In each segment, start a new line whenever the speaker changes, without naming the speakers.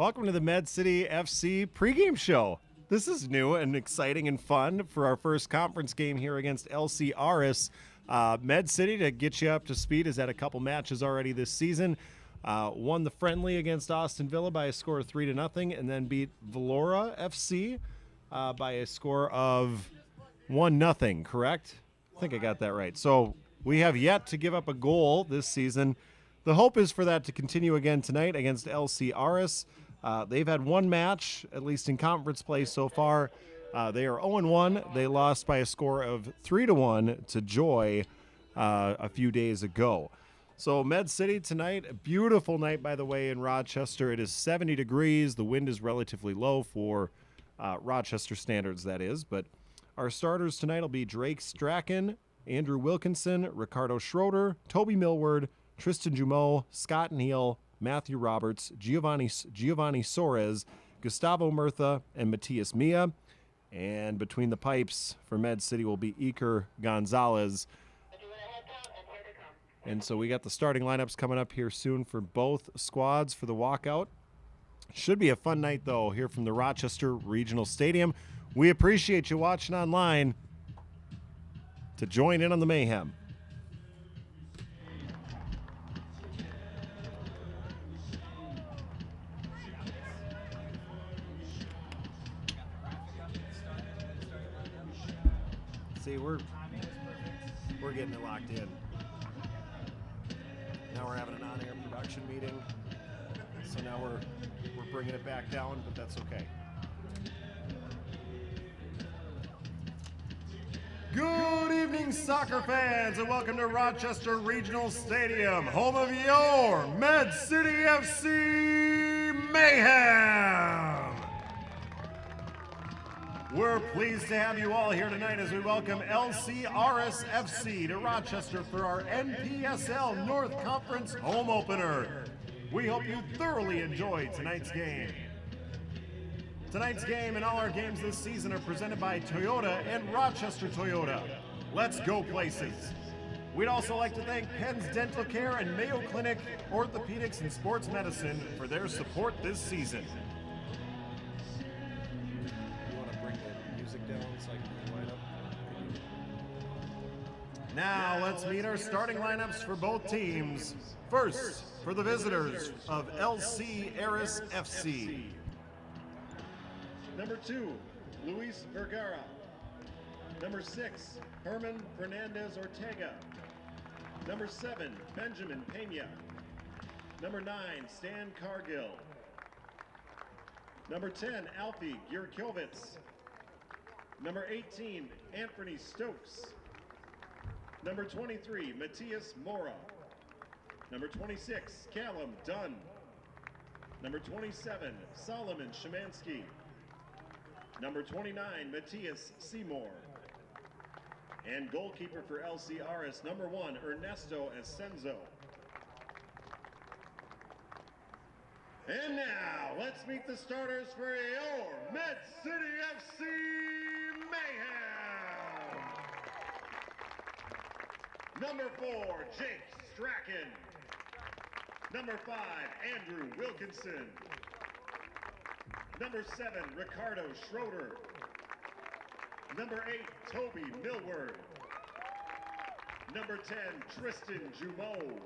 Welcome to the Med City FC pregame show. This is new and exciting and fun for our first conference game here against LC Aris. Med City, to get you up to speed, has had a couple matches already this season. Won the friendly against Austin Villa by a score of 3-0, and then beat Valora FC by a score of 1-0, correct? I think I got that right. So we have yet to give up a goal this season. The hope is for that to continue again tonight against LC Aris. They've had one match, at least in conference play so far. They are 0-1. They lost by a score of 3-1 to Joy a few days ago. So Med City tonight, a beautiful night, by the way, in Rochester. It is 70 degrees. The wind is relatively low for Rochester standards, that is. But our starters tonight will be Drake Strachan, Andrew Wilkinson, Ricardo Schroeder, Toby Millward, Tristan Jumeau, Scott Neal, Matthew Roberts, Giovanni Soares, Gustavo Murtha, and Matias Mia. And between the pipes for Med City will be Iker Gonzalez. And so we got the starting lineups coming up here soon for both squads for the walkout. Should be a fun night, though, here from the Rochester Regional Stadium. We appreciate you watching online to join in on the mayhem. See, we're getting it locked in. Now we're having an on-air production meeting, so now we're bringing it back down, but that's okay. Good evening, soccer fans, and welcome to Rochester Regional Stadium, home of your Med City FC Mayhem. We're pleased to have you all here tonight as we welcome LC Aris FC to Rochester for our NPSL North Conference home opener. We hope you thoroughly enjoyed tonight's game. Tonight's game and all our games this season are presented by Toyota and Rochester Toyota. Let's go places. We'd also like to thank Penn's Dental Care and Mayo Clinic Orthopedics and Sports Medicine for their support this season. Now let's meet our starting lineups for both teams. First, for the visitors of LC Aris FC.
Number 2, Luis Vergara. Number 6, Herman Fernandez Ortega. Number 7, Benjamin Pena. Number 9, Stan Cargill. Number 10, Alfie Gierkiewicz. Number 18, Anthony Stokes. Number 23, Matthias Mora. Number 26, Callum Dunn. Number 27, Solomon Szymanski. Number 29, Matthias Seymour. And goalkeeper for LC Aris, number 1, Ernesto Ascenzo. And now, let's meet the starters for your Med City FC Mayhem. Number 4, Jake Strachan. Number 5, Andrew Wilkinson. Number 7, Ricardo Schroeder. Number 8, Toby Millward. Number 10, Tristan Jumeau.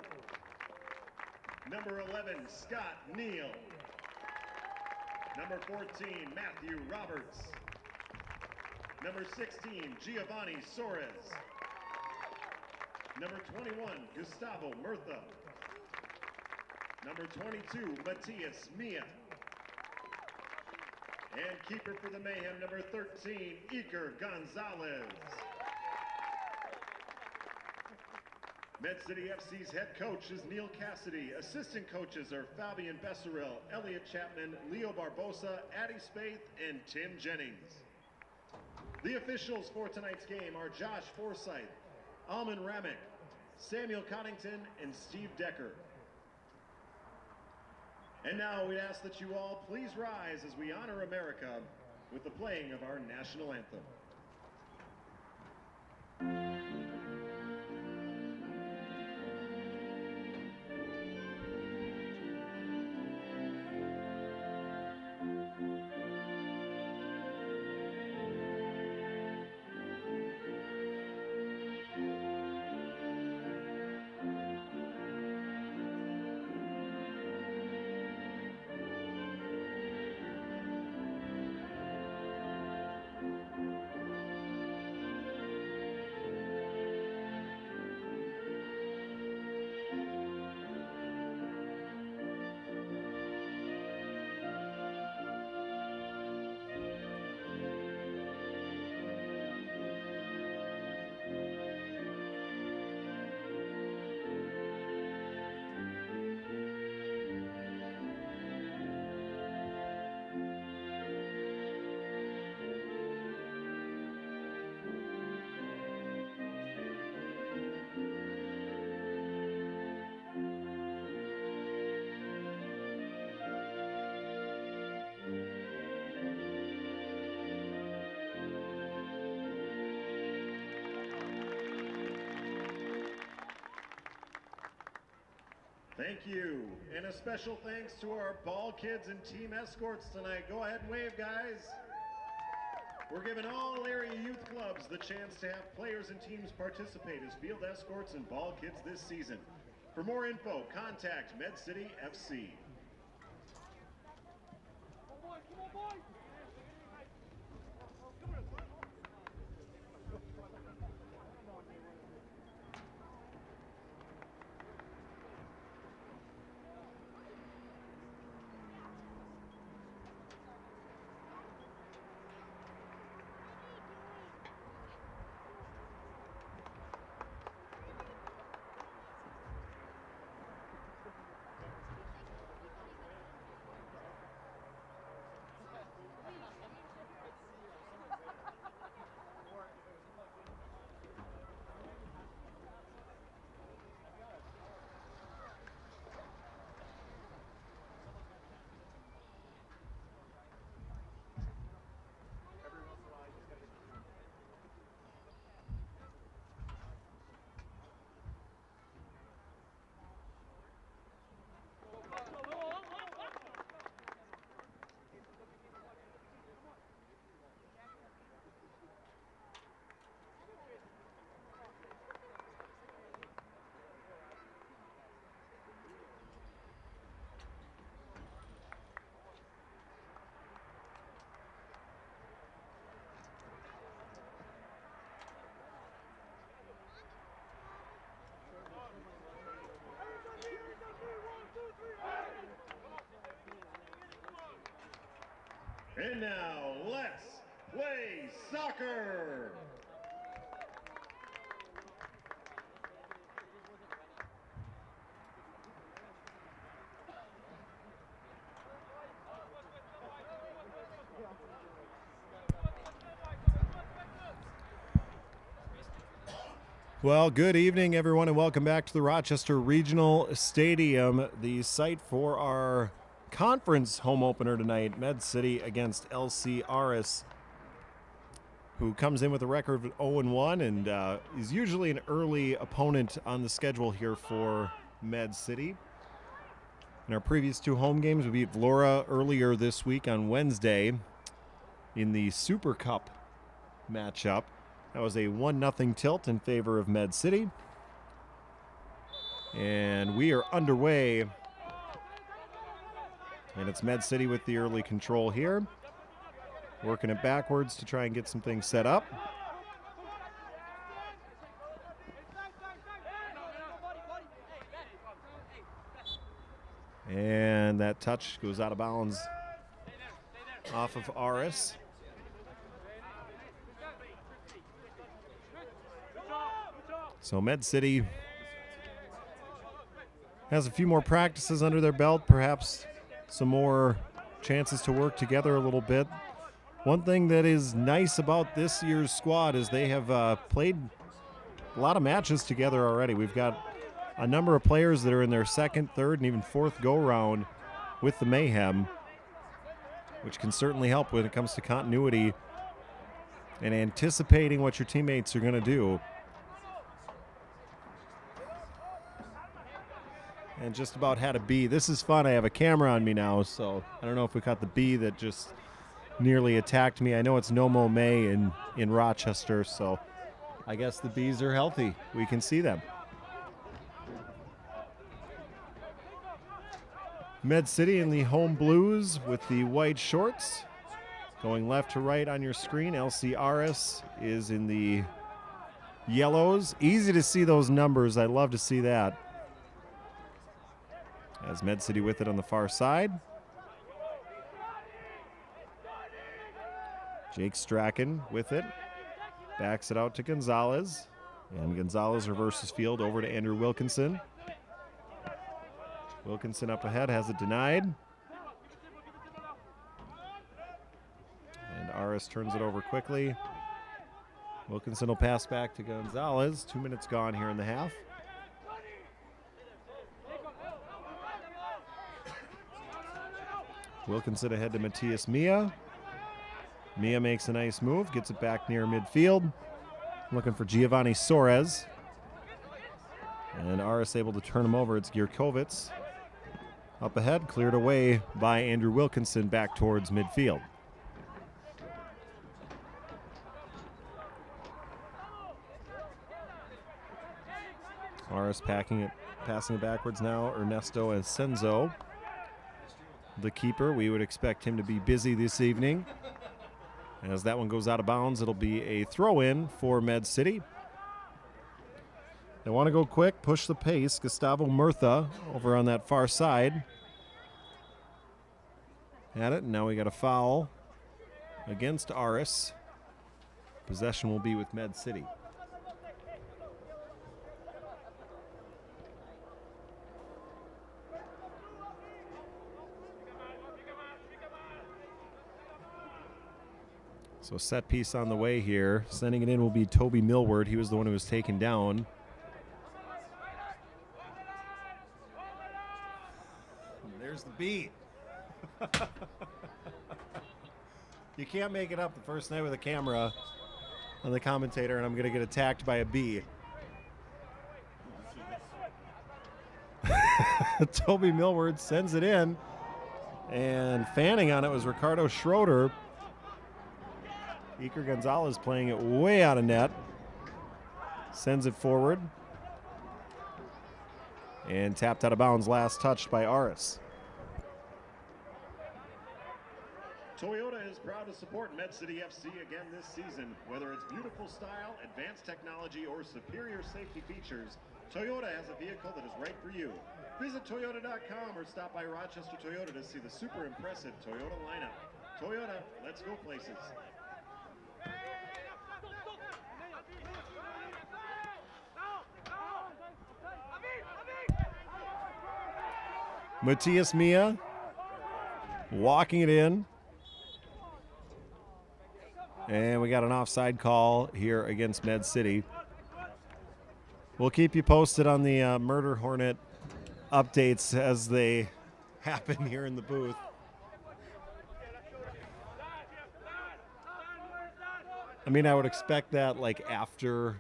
Number 11, Scott Neal. Number 14, Matthew Roberts. Number 16, Giovanni Soares. Number 21, Gustavo Murtha. Number 22, Matias Mia. And keeper for the Mayhem, number 13, Iker Gonzalez. Med City FC's head coach is Neil Cassidy. Assistant coaches are Fabian Besserell, Elliot Chapman, Leo Barbosa, Addie Spaeth, and Tim Jennings. The officials for tonight's game are Josh Forsyth, Alman Ramick, Samuel Coddington, and Steve Decker. And now we ask that you all please rise as we honor America with the playing of our national anthem. Thank you. And a special thanks to our ball kids and team escorts tonight. Go ahead and wave, guys. We're giving all area youth clubs the chance to have players and teams participate as field escorts and ball kids this season. For more info, contact Med City FC. And now, let's play soccer!
Well, good evening, everyone, and welcome back to the Rochester Regional Stadium, the site for our conference home opener tonight, Med City against LC Aris, who comes in with a record of 0-1 and is usually an early opponent on the schedule here for Med City. In our previous two home games, we beat Vlora earlier this week on Wednesday in the Super Cup matchup. That was a 1-0 tilt in favor of Med City. And we are underway. And it's Med City with the early control here. Working it backwards to try and get some things set up. And that touch goes out of bounds off of Aris. So Med City has a few more practices under their belt, perhaps some more chances to work together a little bit. One thing that is nice about this year's squad is they have played a lot of matches together already. We've got a number of players that are in their second, third, and even fourth go-round with the Mayhem, which can certainly help when it comes to continuity and anticipating what your teammates are going to do. And just about had a bee. This is fun. I have a camera on me now, so I don't know if we caught the bee that just nearly attacked me. I know it's No Mo May in Rochester, so I guess the bees are healthy. We can see them. Med City in the home blues with the white shorts. Going left to right on your screen, LC Aris is in the yellows. Easy to see those numbers. I love to see that. As Med City with it on the far side. Jake Strachan with it. Backs it out to Gonzalez. And Gonzalez reverses field over to Andrew Wilkinson. Wilkinson up ahead, has it denied. And Aris turns it over quickly. Wilkinson will pass back to Gonzalez. 2 minutes gone here in the half. Wilkinson ahead to Matias Mia. Mia makes a nice move, gets it back near midfield. Looking for Giovanni Soares. And Aris able to turn him over. It's Gierkovitz. Up ahead, cleared away by Andrew Wilkinson back towards midfield. Aris passing it backwards now. Ernesto Ascenzo, the keeper. We would expect him to be busy this evening. As that one goes out of bounds, it'll be a throw-in for Med City. They want to go quick, push the pace. Gustavo Murtha over on that far side. Had it, and now we got a foul against Aris. Possession will be with Med City. So set piece on the way here. Sending it in will be Toby Millward. He was the one who was taken down. There's the beat. You can't make it up the first night with a camera on the commentator, and I'm going to get attacked by a bee. Toby Millward sends it in, and fanning on it was Ricardo Schroeder. Iker Gonzalez playing it way out of net. Sends it forward. And tapped out of bounds, last touched by Aris.
Toyota is proud to support Med City FC again this season. Whether it's beautiful style, advanced technology, or superior safety features, Toyota has a vehicle that is right for you. Visit Toyota.com or stop by Rochester Toyota to see the super impressive Toyota lineup. Toyota, let's go places.
Matias Mia walking it in. And we got an offside call here against Med City. We'll keep you posted on the Murder Hornet updates as they happen here in the booth. I mean, I would expect that like after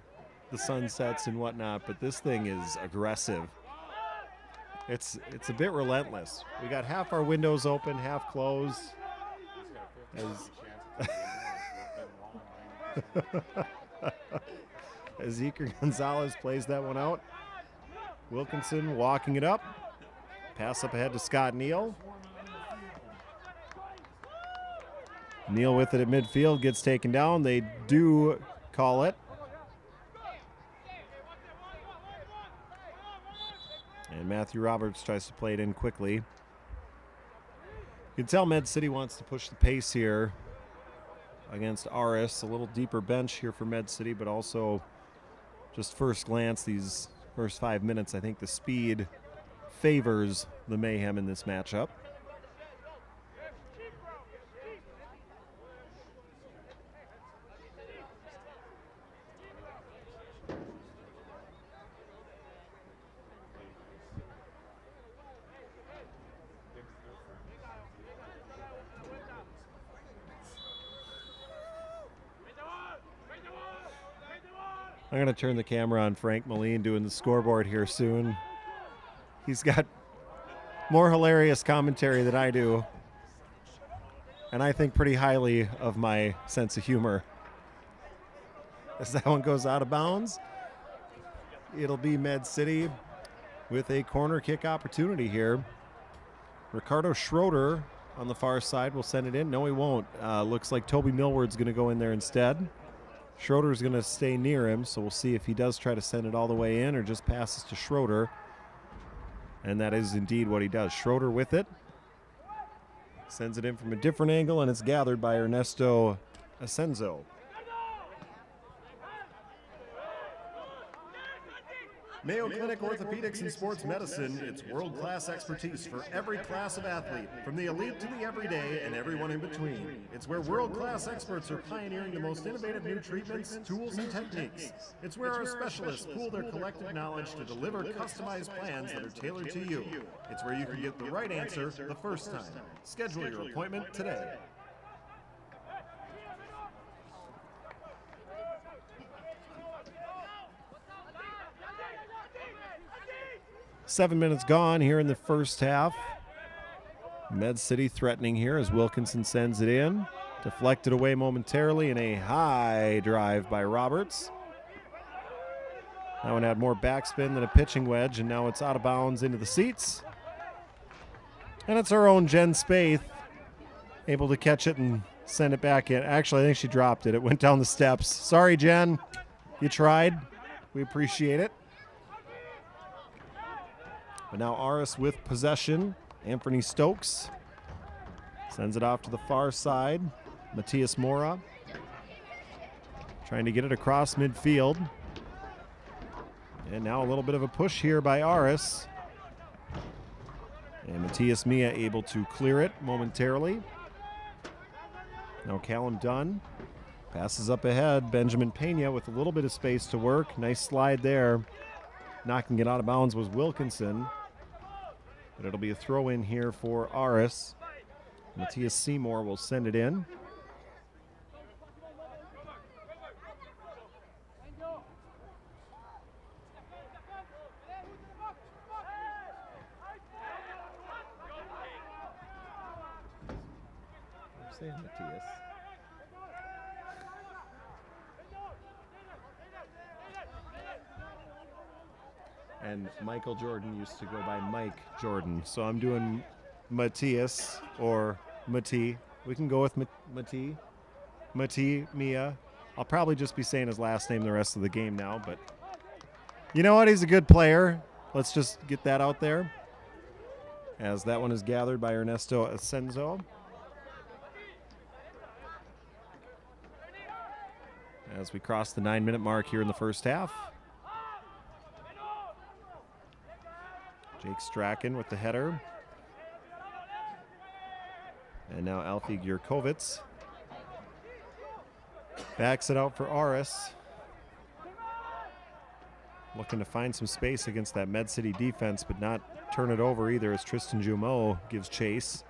the sun sets and whatnot, but this thing is aggressive. It's a bit relentless. We got half our windows open, half closed. As Iker Gonzalez plays that one out. Wilkinson walking it up. Pass up ahead to Scott Neal. Neal with it at midfield, gets taken down. They do call it. And Matthew Roberts tries to play it in quickly. You can tell Med City wants to push the pace here against Aris. A little deeper bench here for Med City, but also just first glance, these first 5 minutes, I think the speed favors the Mayhem in this matchup. I'm going to turn the camera on Frank Moline doing the scoreboard here soon. He's got more hilarious commentary than I do. And I think pretty highly of my sense of humor. As that one goes out of bounds, it'll be Med City with a corner kick opportunity here. Ricardo Schroeder on the far side will send it in. No, he won't. Looks like Toby Millward's going to go in there instead. Schroeder's going to stay near him, so we'll see if he does try to send it all the way in or just passes to Schroeder. And that is indeed what he does. Schroeder with it. Sends it in from a different angle, and it's gathered by Ernesto Ascenzo.
Mayo Clinic Orthopedics and Sports Medicine, it's world-class expertise for every class of athlete, from the elite to the everyday and everyone in between. It's where world-class experts are pioneering the most innovative new treatments, tools, and techniques. It's where our specialists pool their collective knowledge to deliver customized plans that are tailored to you. It's where you can get the right answer the first time. Schedule your appointment today.
7 minutes gone here in the first half. Med City threatening here as Wilkinson sends it in. Deflected away momentarily in a high drive by Roberts. That one had more backspin than a pitching wedge, and now it's out of bounds into the seats. And it's our own Jen Spaeth able to catch it and send it back in. Actually, I think she dropped it. It went down the steps. Sorry, Jen. You tried. We appreciate it. But now Aris with possession. Anthony Stokes sends it off to the far side. Matthias Mora trying to get it across midfield. And now a little bit of a push here by Aris. And Matthias Mia able to clear it momentarily. Now Callum Dunn passes up ahead. Benjamin Pena with a little bit of space to work. Nice slide there. Knocking it out of bounds was Wilkinson. But it'll be a throw in here for Aris. Matthias Seymour will send it in. Matthias. And Michael Jordan used to go by Mike Jordan. So I'm doing Matthias or Mati. We can go with Mati. Mati, Mia. I'll probably just be saying his last name the rest of the game now, but you know what? He's a good player. Let's just get that out there. As that one is gathered by Ernesto Ascenso. As we cross the 9-minute mark here in the first half. Jake Strachan with the header. And now Alfie Gierkovitz backs it out for Aris. Looking to find some space against that Med City defense, but not turn it over either as Tristan Jumeau gives chase.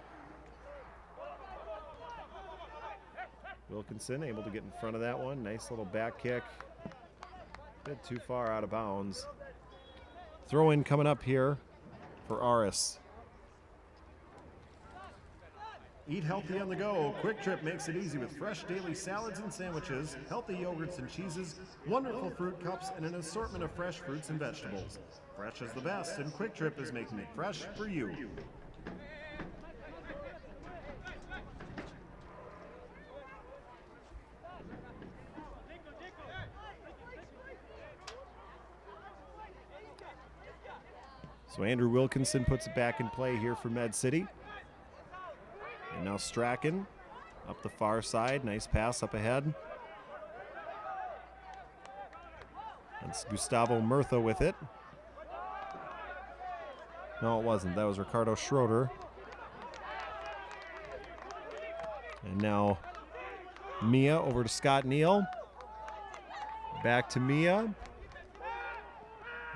Wilkinson able to get in front of that one. Nice little back kick. A bit too far out of bounds. Throw in coming up here for Aris.
Eat healthy on the go. Quick Trip makes it easy with fresh daily salads and sandwiches, healthy yogurts and cheeses, wonderful fruit cups, and an assortment of fresh fruits and vegetables. Fresh is the best, and Quick Trip is making it fresh for you.
So Andrew Wilkinson puts it back in play here for Med City. And now Strachan up the far side. Nice pass up ahead. That's Gustavo Murtha with it. No, it wasn't. That was Ricardo Schroeder. And now Mia over to Scott Neal. Back to Mia.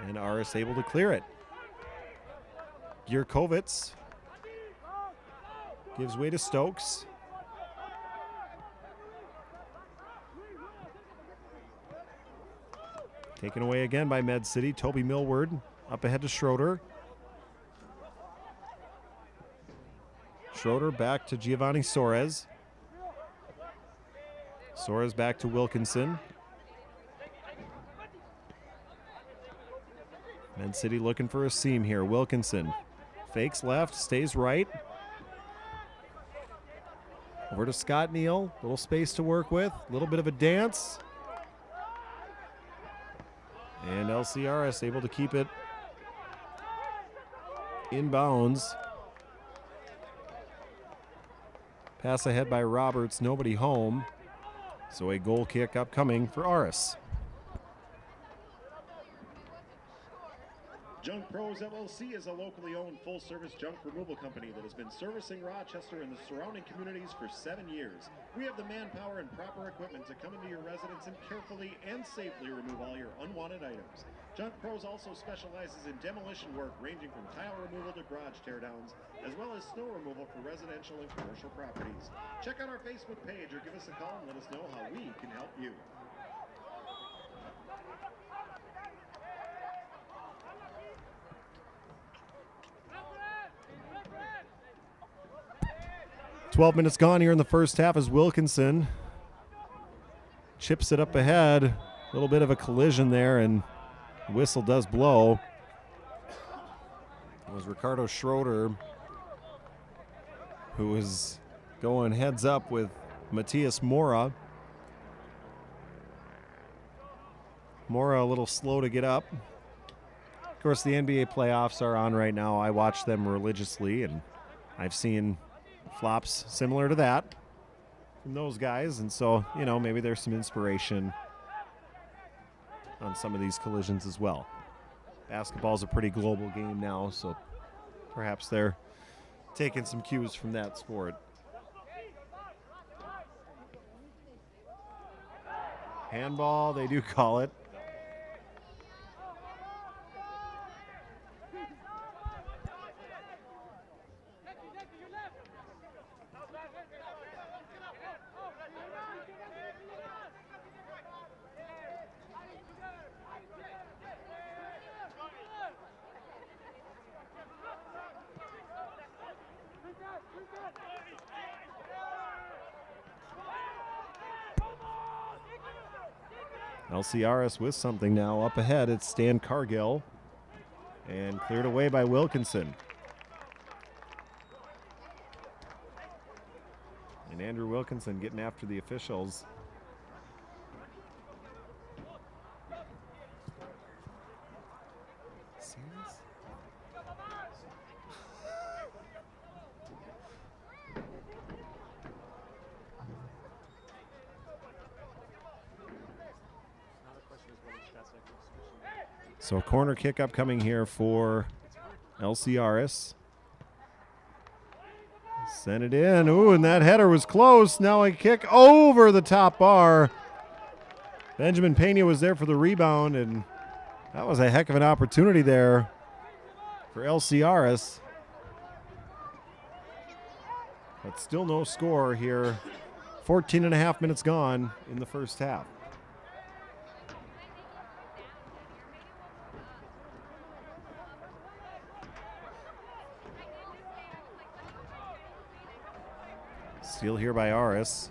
And Aris able to clear it. Gierkovitz gives way to Stokes. Taken away again by Med City. Toby Millward up ahead to Schroeder. Schroeder back to Giovanni Soares. Soares back to Wilkinson. Med City looking for a seam here. Wilkinson fakes left, stays right. Over to Scott Neal. Little space to work with. A little bit of a dance. And LC Aris able to keep it in bounds. Pass ahead by Roberts. Nobody home. So a goal kick upcoming for Aris.
Junk Pros LLC is a locally owned full-service junk removal company that has been servicing Rochester and the surrounding communities for 7 years. We have the manpower and proper equipment to come into your residence and carefully and safely remove all your unwanted items. Junk Pros also specializes in demolition work ranging from tile removal to garage teardowns, as well as snow removal for residential and commercial properties. Check out our Facebook page or give us a call and let us know how we can help you.
12 minutes gone here in the first half as Wilkinson chips it up ahead. A little bit of a collision there, and the whistle does blow. It was Ricardo Schroeder who was going heads up with Matthias Mora. Mora a little slow to get up. Of course, the NBA playoffs are on right now. I watch them religiously, and I've seen flops similar to that from those guys. And so, you know, maybe there's some inspiration on some of these collisions as well. Basketball's a pretty global game now, so perhaps they're taking some cues from that sport. Handball, they do call it. LC Aris with something now up ahead. It's Stan Cargill, and cleared away by Wilkinson. And Andrew Wilkinson getting after the officials. So a corner kick upcoming here for LC Aris. Send it in. Ooh, and that header was close. Now a kick over the top bar. Benjamin Pena was there for the rebound, and that was a heck of an opportunity there for LC Aris. But still no score here. 14 and a half minutes gone in the first half. Steal here by Aris.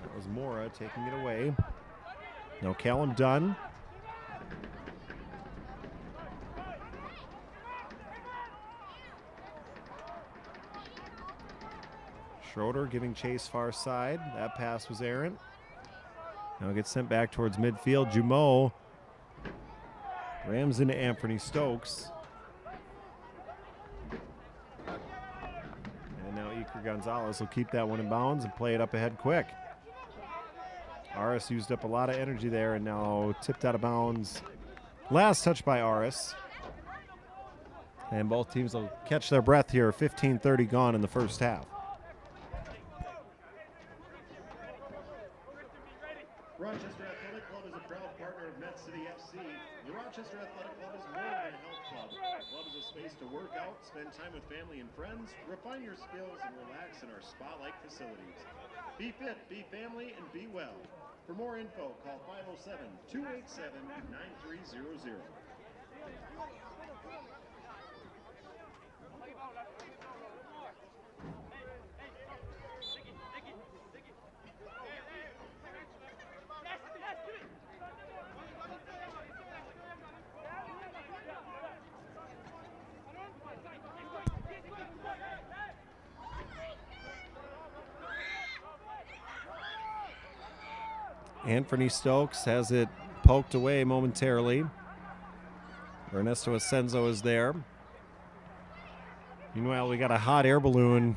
That was Mora taking it away. Now Callum Dunn. Schroeder giving chase far side. That pass was errant. Now it gets sent back towards midfield. Jumeau rams into Anthony Stokes. Gonzalez will keep that one in bounds and play it up ahead quick. Aris used up a lot of energy there and now tipped out of bounds. Last touch by Aris. And both teams will catch their breath here. 15:30 gone in the first half.
Rochester Athletic Club is a proud partner of Med City FC. The Rochester Athletic Club is more than a health club. The club is a space to work out, spend time with family and friends, refine your skills, and relax in our spa-like facilities. Be fit, be family, and be well. For more info, call 507-287-9300.
Anthony Stokes has it poked away momentarily. Ernesto Asenzo is there. Meanwhile, we got a hot air balloon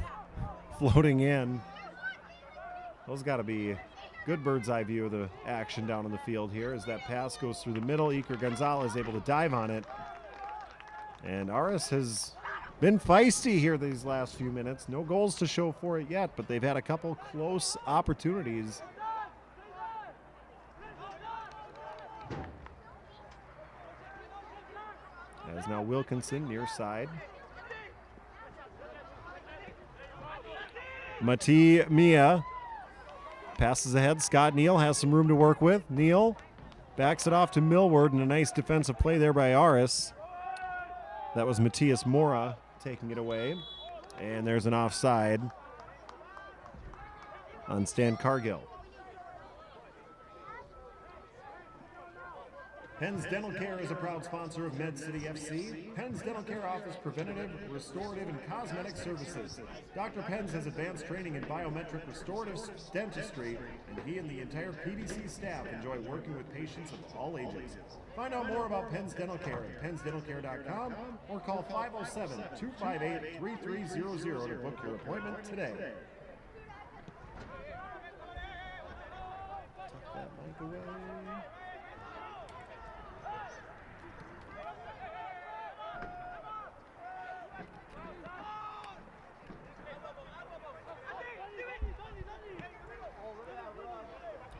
floating in. Those got to be good bird's eye view of the action down on the field here as that pass goes through the middle. Iker Gonzalez able to dive on it. And Aris has been feisty here these last few minutes. No goals to show for it yet, but they've had a couple close opportunities. As now Wilkinson near side. Mati Mia passes ahead. Scott Neal has some room to work with. Neal backs it off to Millward, and a nice defensive play there by Aris. That was Matthias Mora taking it away. And there's an offside on Stan Cargill. Penn's Dental Care is a proud sponsor of Med City FC. Penn's Dental Care offers preventative, restorative, and cosmetic services. Dr. Penn's has advanced training in biometric restorative dentistry, and he and the entire PDC staff enjoy working with patients of all ages. Find out more about Penn's Dental Care at pennsdentalcare.com or call 507-258-3300 to book your appointment today. Tuck that mic away.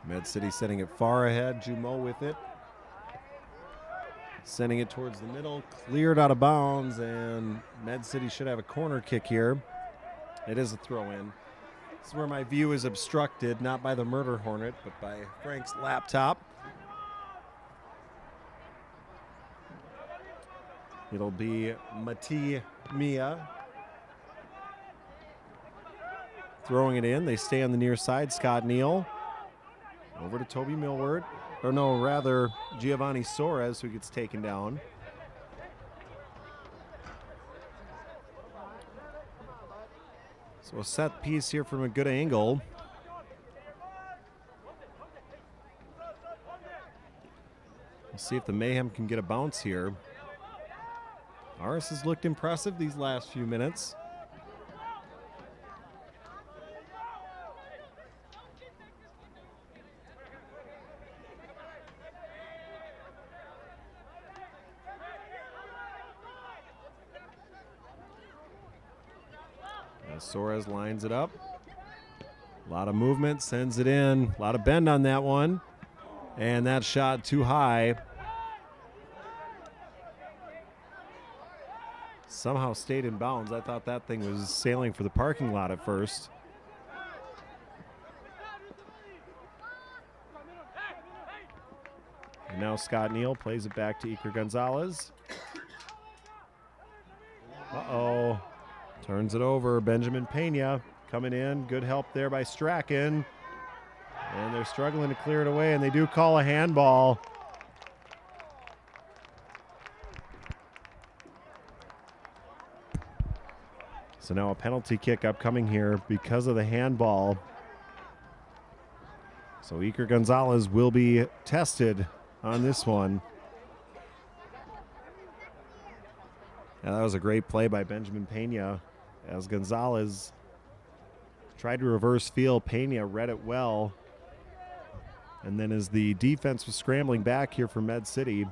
Med City sending it far ahead. Jumeau with it. Sending it towards the middle. Cleared out of bounds, and Med City should have a corner kick here. It is a throw-in. This is where my view is obstructed, not by the Murder Hornet, but by Frank's laptop. It'll be Mati Mia throwing it in. They stay on the near side. Scott Neal. Over to Toby Millward. Or no, rather Giovanni Soares, who gets taken down. So a set piece here from a good angle. We'll see if the Mayhem can get a bounce here. Aris has looked impressive these last few minutes. Soares lines it up. A lot of movement, sends it in. A lot of bend on that one. And that shot too high. Somehow stayed in bounds. I thought that thing was sailing for the parking lot at first. And now Scott Neal plays it back to Iker Gonzalez. Uh-oh. Turns it over. Benjamin Pena coming in. Good help there by Strachan. And they're struggling to clear it away, and they do call a handball. So now a penalty kick upcoming here because of the handball. So Iker Gonzalez will be tested on this one. Yeah, that was a great play by Benjamin Pena. As Gonzalez tried to reverse field, Pena read it well. And then as the defense was scrambling back here for Med City,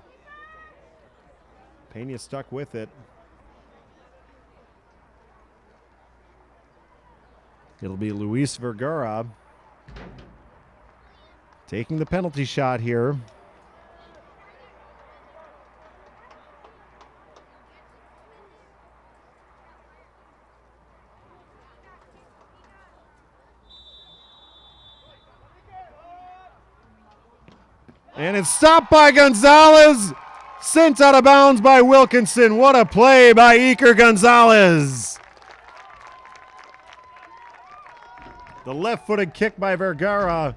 Pena stuck with it. It'll be Luis Vergara taking the penalty shot here. And it's stopped by Gonzalez. Sent out of bounds by Wilkinson. What a play by Iker Gonzalez. The left-footed kick by Vergara.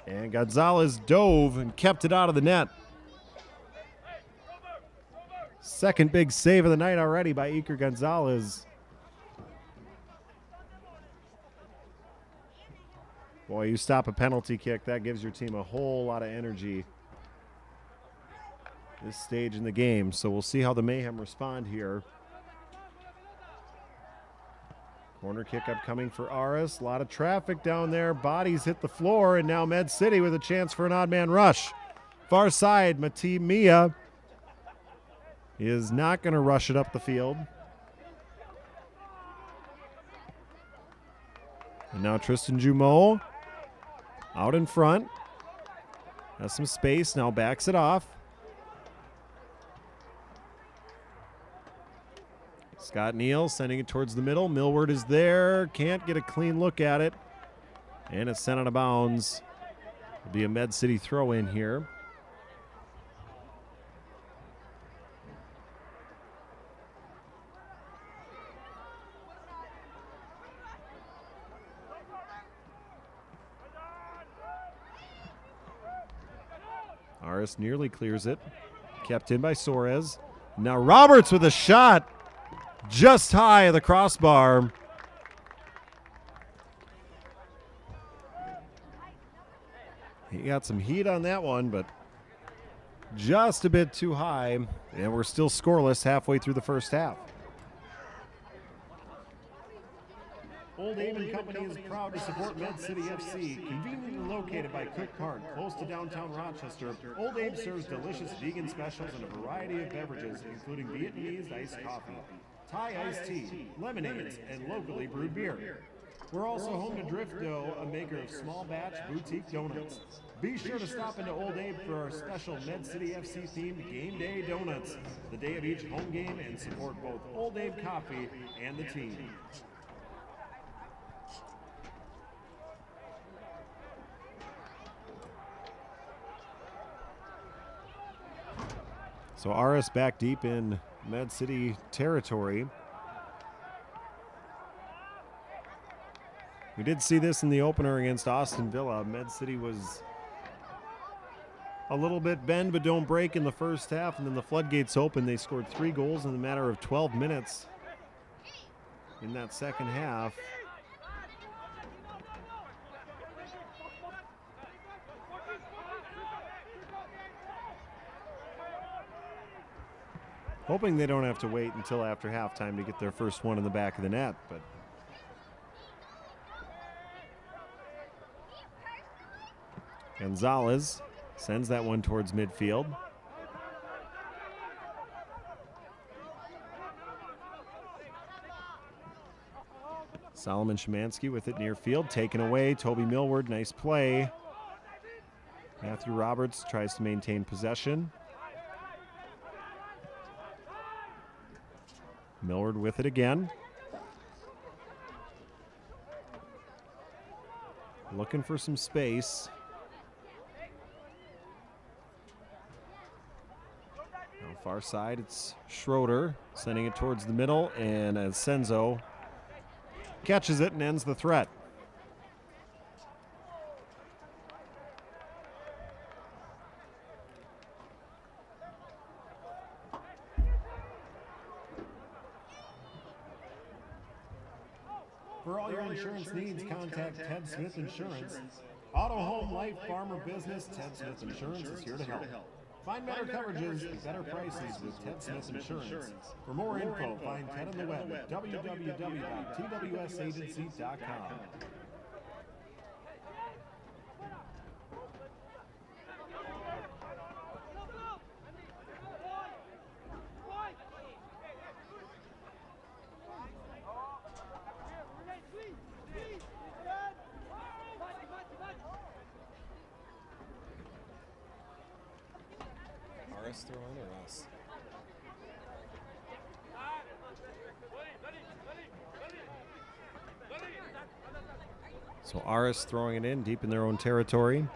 And Gonzalez dove and kept it out of the net. Second big save of the night already by Iker Gonzalez. Boy, you stop a penalty kick, that gives your team a whole lot of energy this stage in the game. So we'll see how the Mayhem respond here. Corner kick upcoming for Aris. A lot of traffic down there. Bodies hit the floor, and now Med City with a chance for an odd man rush. Far side, Mati Mia is not going to rush it up the field. And now Tristan Jumeau out in front. Has some space, now backs it off. Scott Neal sending it towards the middle. Millward is there. Can't get a clean look at it. And it's sent out of bounds. It'll be a Med City throw in here. Aris nearly clears it. Kept in by Suarez. Now Roberts with a shot just high of the crossbar. He got some heat on that one, but just a bit too high. And we're still scoreless halfway through the first half. Old Abe & Company is proud to support Med City FC. Conveniently located by Cook Park, close to downtown Rochester, Old Abe serves delicious vegan specials and a variety of beverages, including Vietnamese iced coffee, Thai iced tea, lemonades, and locally brewed beer. We're also home to Drift Dough, a maker of small batch boutique donuts. Be sure to stop into Old Abe for our special Med City FC themed Game Day Donuts, the day of each home game, and support both Old Abe Coffee and the team. So Aris back deep in Med City territory. We did see this in the opener against Austin Villa. Med City was a little bit bend but don't break in the first half, and then the floodgates opened. They scored 3 goals in the matter of 12 minutes in that second half. Hoping they don't have to wait until after halftime to get their first one in the back of the net, but Gonzalez sends that one towards midfield. Solomon Szymanski with it near field, taken away. Toby Millward, nice play. Matthew Roberts tries to maintain possession. Millward with it again. Looking for some space. Now far side, it's Schroeder sending it towards the middle, and Senzo catches it and ends the threat. For all your insurance needs, contact Ted Smith Insurance. Auto, home, life, farm, or business, Ted Smith Insurance is here to help. Find better coverages and better prices with Ted Smith Insurance. For more info, find Ted on the web at www.twsagency.com. Aris throwing or us? So Aris throwing it in deep in their own territory.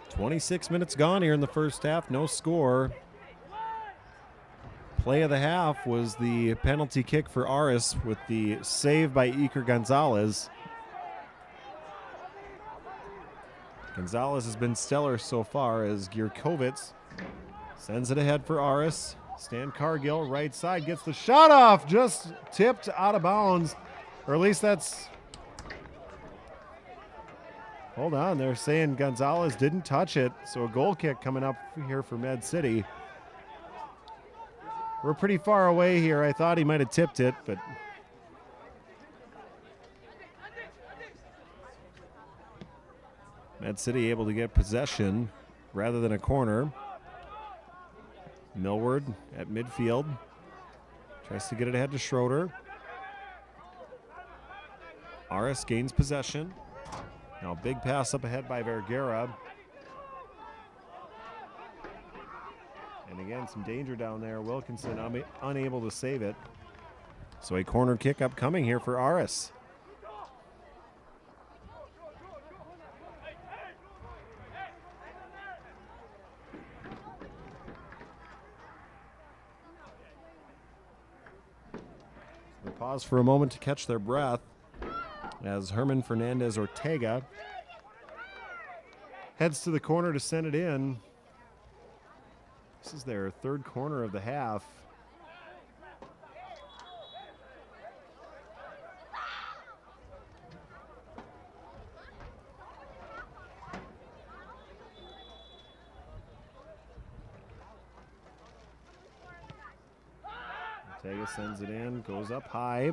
26 minutes gone here in the first half, no score. Play of the half was the penalty kick for Aris with the save by Iker Gonzalez. Gonzalez has been stellar so far as Gierkovitz sends it ahead for Aris. Stan Cargill, right side, gets the shot off, just tipped out of bounds. Or at least that's... Hold on, they're saying Gonzalez didn't touch it, so a goal kick coming up here for Med City. We're pretty far away here. I thought he might have tipped it, but... Med City able to get possession rather than a corner. Millward at midfield. Tries to get it ahead to Schroeder. Aris gains possession. Now big pass up ahead by Vergara. And again, some danger down there. Wilkinson unable to save it. So a corner kick upcoming here for Aris. They pause for a moment to catch their breath as Herman Fernandez Ortega heads to the corner to send it in. This is their third corner of the half. Ortega sends it in, goes up high.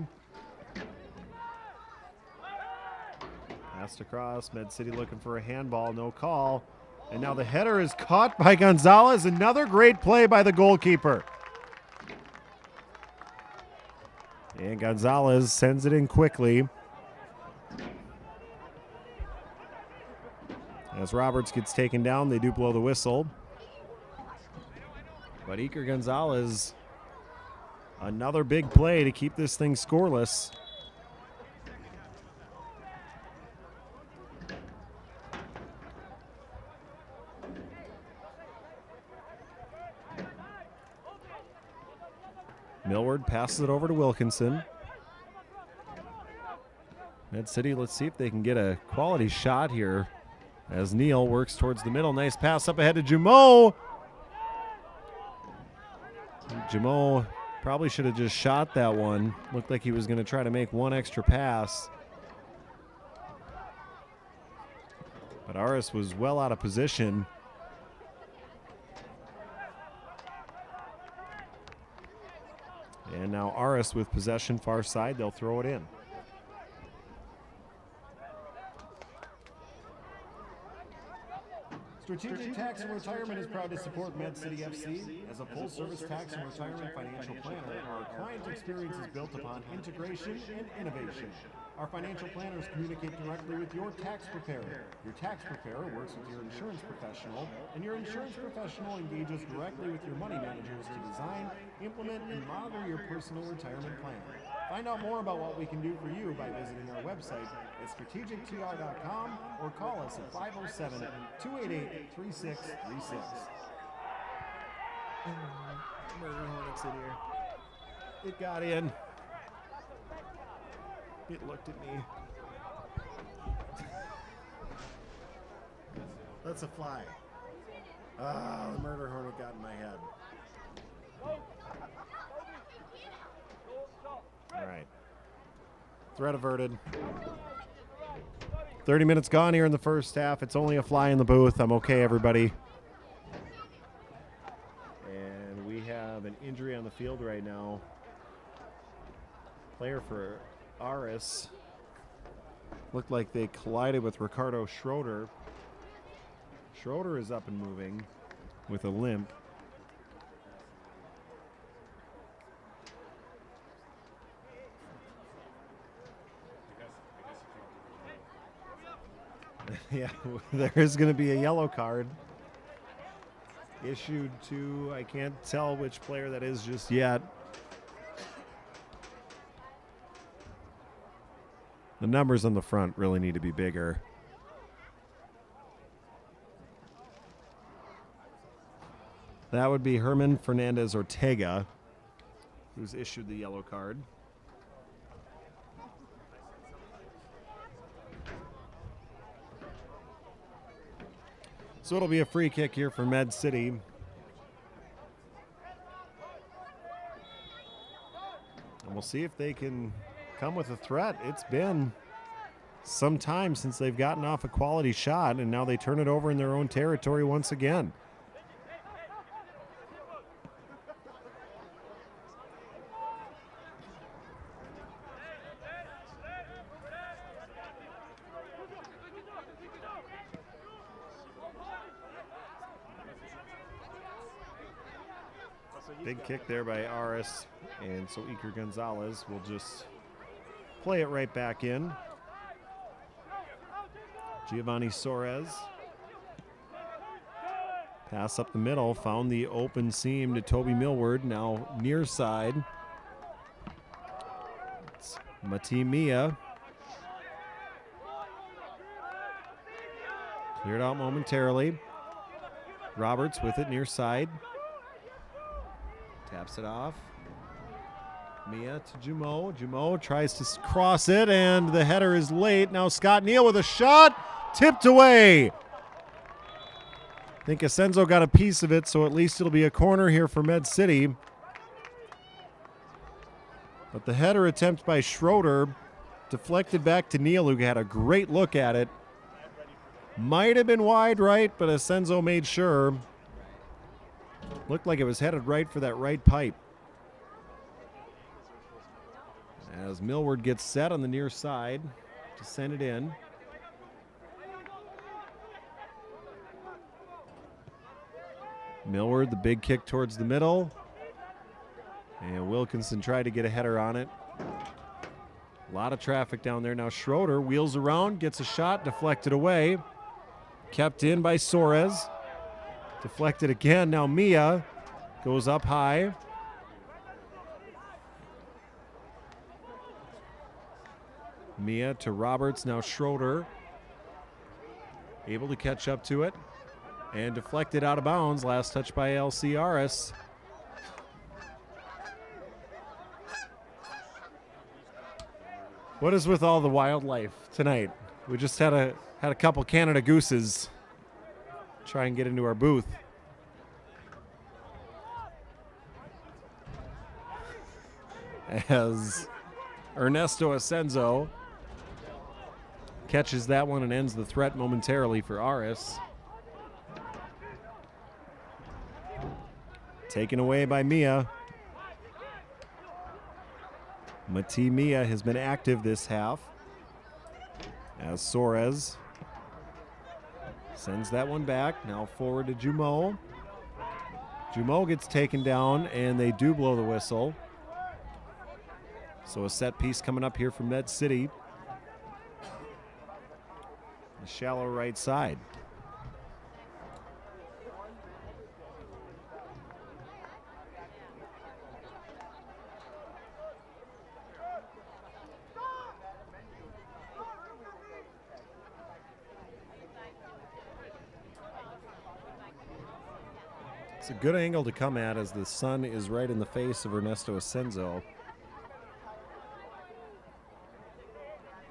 Pass to Crosse. Med City looking for a handball, no call. And now the header is caught by Gonzalez. Another great play by the goalkeeper. And Gonzalez sends it in quickly. As Roberts gets taken down, they do blow the whistle. But Iker Gonzalez, another big play to keep this thing scoreless. Millward passes it over to Wilkinson. Med City, let's see if they can get a quality shot here as Neal works towards the middle. Nice pass up ahead to Jumeau. Jumeau probably should have just shot that one. Looked like he was going to try to make one extra pass. But Aris was well out of position. And now Aris with possession far side. They'll throw it in.
Strategic Tax and Retirement is proud to support Med City FC. As a full-service tax and retirement financial planner, our client experience is built upon integration and innovation. Our financial planners communicate directly with your tax preparer. Your tax preparer works with your insurance professional, and your insurance professional engages directly with your money managers to design, implement, and monitor your personal retirement plan. Find out more about what we can do for you by visiting our website at strategictr.com or call us at 507-288-3636.
Murder Hornets in here. It got in. It looked at me. That's a fly. Ah, the Murder Hornet got in my head. All right. Threat averted. 30 minutes gone here in the first half. It's only a fly in the booth. I'm okay, everybody. And we have an injury on the field right now. Player for Aris. Looked like they collided with Ricardo Schroeder. Schroeder is up and moving with a limp. Yeah, there is going to be a yellow card issued to, I can't tell which player that is just yet. The numbers on the front really need to be bigger. That would be Herman Fernandez Ortega, who's issued the yellow card. So it'll be a free kick here for Med City. And we'll see if they can come with a threat. It's been some time since they've gotten off a quality shot, and now they turn it over in their own territory once again. Big kick there by Aris, and so Iker Gonzalez will just play it right back in. Giovanni Soares. Pass up the middle, found the open seam to Toby Millward, now near side. It's Mati Mia. Cleared out momentarily. Roberts with it near side. Taps it off. Mia to Jumeau. Jumeau tries to cross it, and the header is late. Now Scott Neal with a shot. Tipped away. I think Asenzo got a piece of it, so at least it'll be a corner here for Med City. But the header attempt by Schroeder deflected back to Neal, who had a great look at it. Might have been wide right, but Asenzo made sure. Looked like it was headed right for that right pipe. As Millward gets set on the near side to send it in. Millward, the big kick towards the middle. And Wilkinson tried to get a header on it. A lot of traffic down there. Now Schroeder wheels around, gets a shot, deflected away. Kept in by Soares. Deflected again. Now Mia goes up high. Mia to Roberts. Now Schroeder. Able to catch up to it. And deflected out of bounds. Last touch by LC Aris. What is with all the wildlife tonight? We just had a couple Canada gooses try and get into our booth. As Ernesto Asenzo catches that one and ends the threat momentarily for Aris. Taken away by Mia. Mati Mia has been active this half. As Soares sends that one back. Now forward to Jumeau. Jumeau gets taken down, and they do blow the whistle. So a set piece coming up here from Med City. The shallow right side. It's a good angle to come at as the sun is right in the face of Ernesto Asenzo.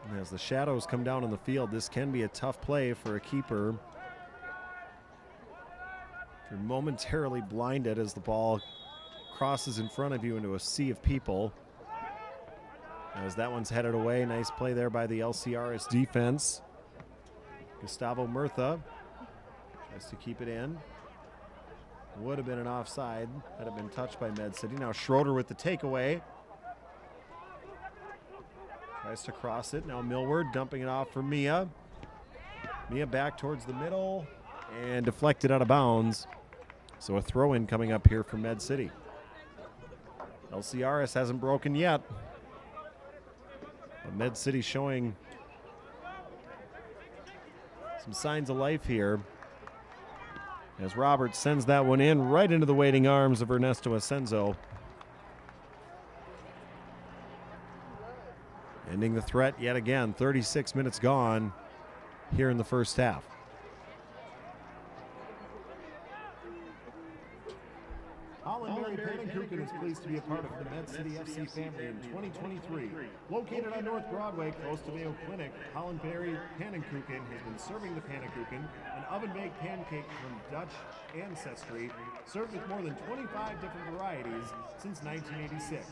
And as the shadows come down on the field, this can be a tough play for a keeper. You're momentarily blinded as the ball crosses in front of you into a sea of people. As that one's headed away, nice play there by the LC Aris defense. Gustavo Murtha tries to keep it in. Would have been an offside had it been touched by Med City. Now Schroeder with the takeaway. Tries to cross it. Now Millward dumping it off for Mia. Mia back towards the middle and deflected out of bounds. So a throw-in coming up here for Med City. LC Aris hasn't broken yet. But Med City showing some signs of life here. As Roberts sends that one in right into the waiting arms of Ernesto Asenzo. Ending the threat yet again. 36 minutes gone here in the first half.
Holland Pannenkoeken is pleased to be a part of the Med City FC family in 2023. Located on North Broadway, close to Mayo Clinic, Holland Pannenkoeken has been serving the Pannenkoeken, an oven-baked pancake from Dutch ancestry, served with more than 25 different varieties since 1986.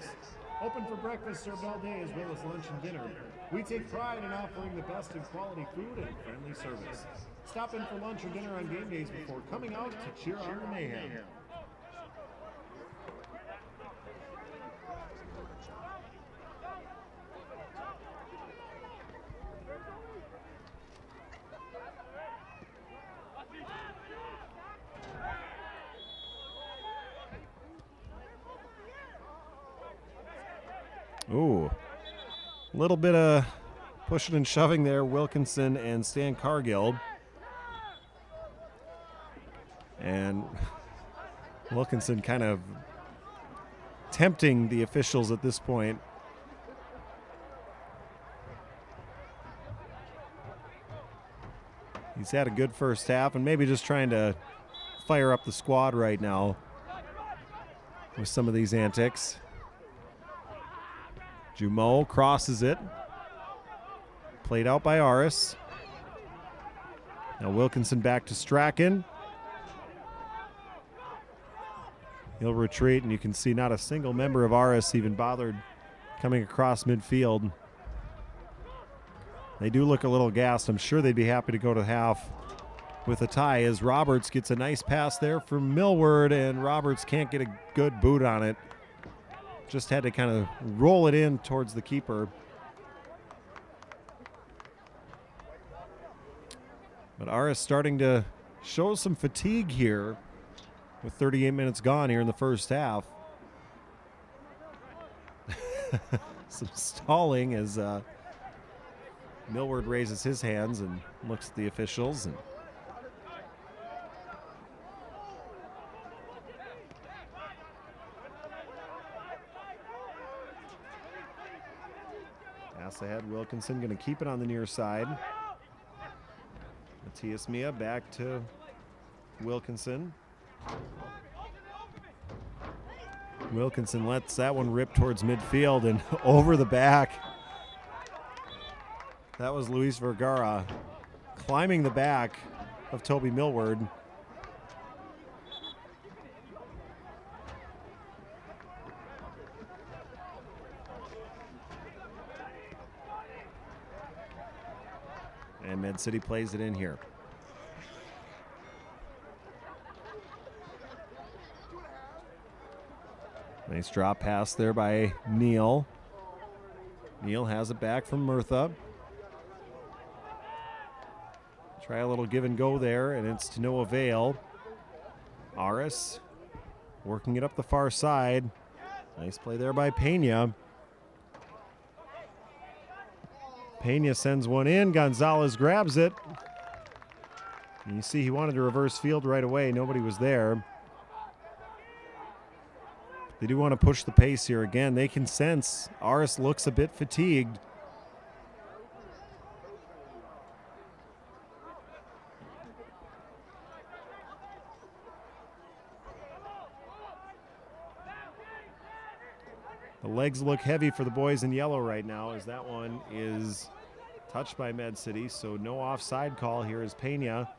Open for breakfast, served all day, as well as lunch and dinner. We take pride in offering the best in quality food and friendly service. Stop in for lunch or dinner on game days before coming out to cheer on the mayhem.
Ooh, a little bit of pushing and shoving there, Wilkinson and Stan Cargill. And Wilkinson kind of tempting the officials at this point. He's had a good first half and maybe just trying to fire up the squad right now with some of these antics. Jumeau crosses it. Played out by Aris. Now Wilkinson back to Strachan. He'll retreat, and you can see not a single member of Aris even bothered coming across midfield. They do look a little gassed. I'm sure they'd be happy to go to half with a tie as Roberts gets a nice pass there from Millward, and Roberts can't get a good boot on it. Just had to kind of roll it in towards the keeper. But Aris starting to show some fatigue here with 38 minutes gone here in the first half. Some stalling as Millward raises his hands and looks at the officials. And pass ahead, Wilkinson going to keep it on the near side. Matthias Mia back to Wilkinson. Wilkinson lets that one rip towards midfield and over the back. That was Luis Vergara climbing the back of Toby Millward. And Med City plays it in here. Nice drop pass there by Neal. Neal has it back from Murtha. Try a little give and go there, and it's to no avail. Aris working it up the far side. Nice play there by Pena. Pena sends one in. Gonzalez grabs it. And you see he wanted to reverse field right away. Nobody was there. They do want to push the pace here again. They can sense Aris looks a bit fatigued. The legs look heavy for the boys in yellow right now as that one is touched by Med City, so no offside call here as Pena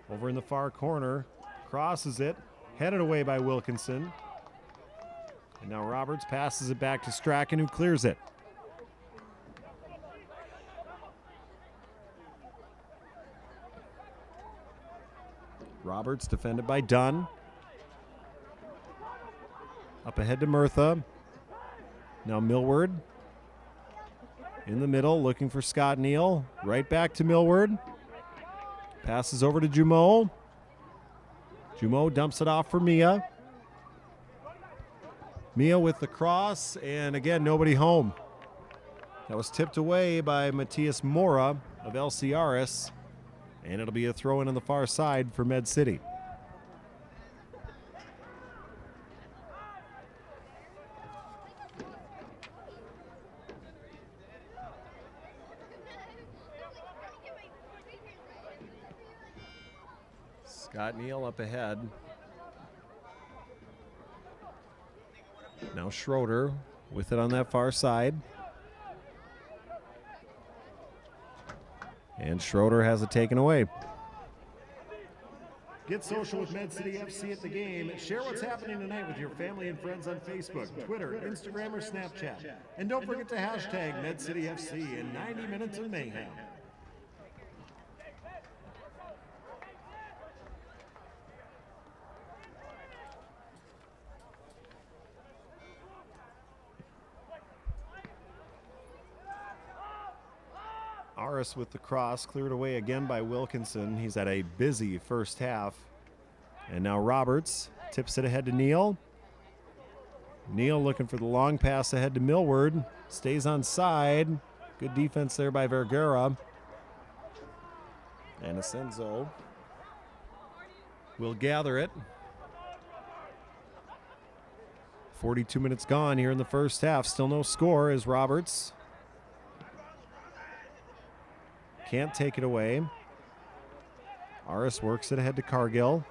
over in the far corner crosses it, headed away by Wilkinson. And now Roberts passes it back to Strachan, who clears it. Roberts defended by Dunn. Up ahead to Murtha. Now Millward in the middle, looking for Scott Neal. Right back to Millward. Passes over to Jumeau. Jumeau dumps it off for Mia. Mia with the cross, and again, nobody home. That was tipped away by Matthias Mora of LC Aris, and it'll be a throw-in on the far side for Med City. Scott Neal up ahead. Now Schroeder with it on that far side. And Schroeder has it taken away.
Get social with Med City FC at the game. Share what's happening tonight with your family and friends on Facebook, Twitter, Instagram, or Snapchat. And don't forget to hashtag Med City FC in 90 minutes of mayhem.
Aris with the cross, cleared away again by Wilkinson. He's had a busy first half. And now Roberts tips it ahead to Neal. Neal looking for the long pass ahead to Millward. Stays on side. Good defense there by Vergara. And Asenzo will gather it. 42 minutes gone here in the first half. Still no score as Roberts can't take it away. Aris works it ahead to Cargill.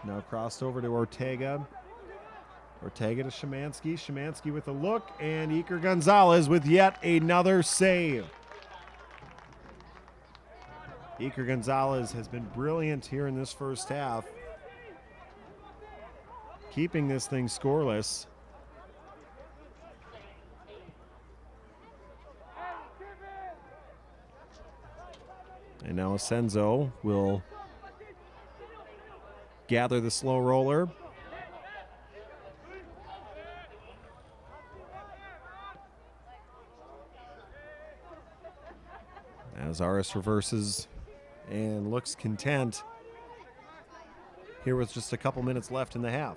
Now crossed over to Ortega. Ortega to Szymanski. Szymanski with a look, and Iker Gonzalez with yet another save. Iker Gonzalez has been brilliant here in this first half. keeping this thing scoreless. And now Senzo will gather the slow roller. As Aris reverses and looks content here with just a couple minutes left in the half.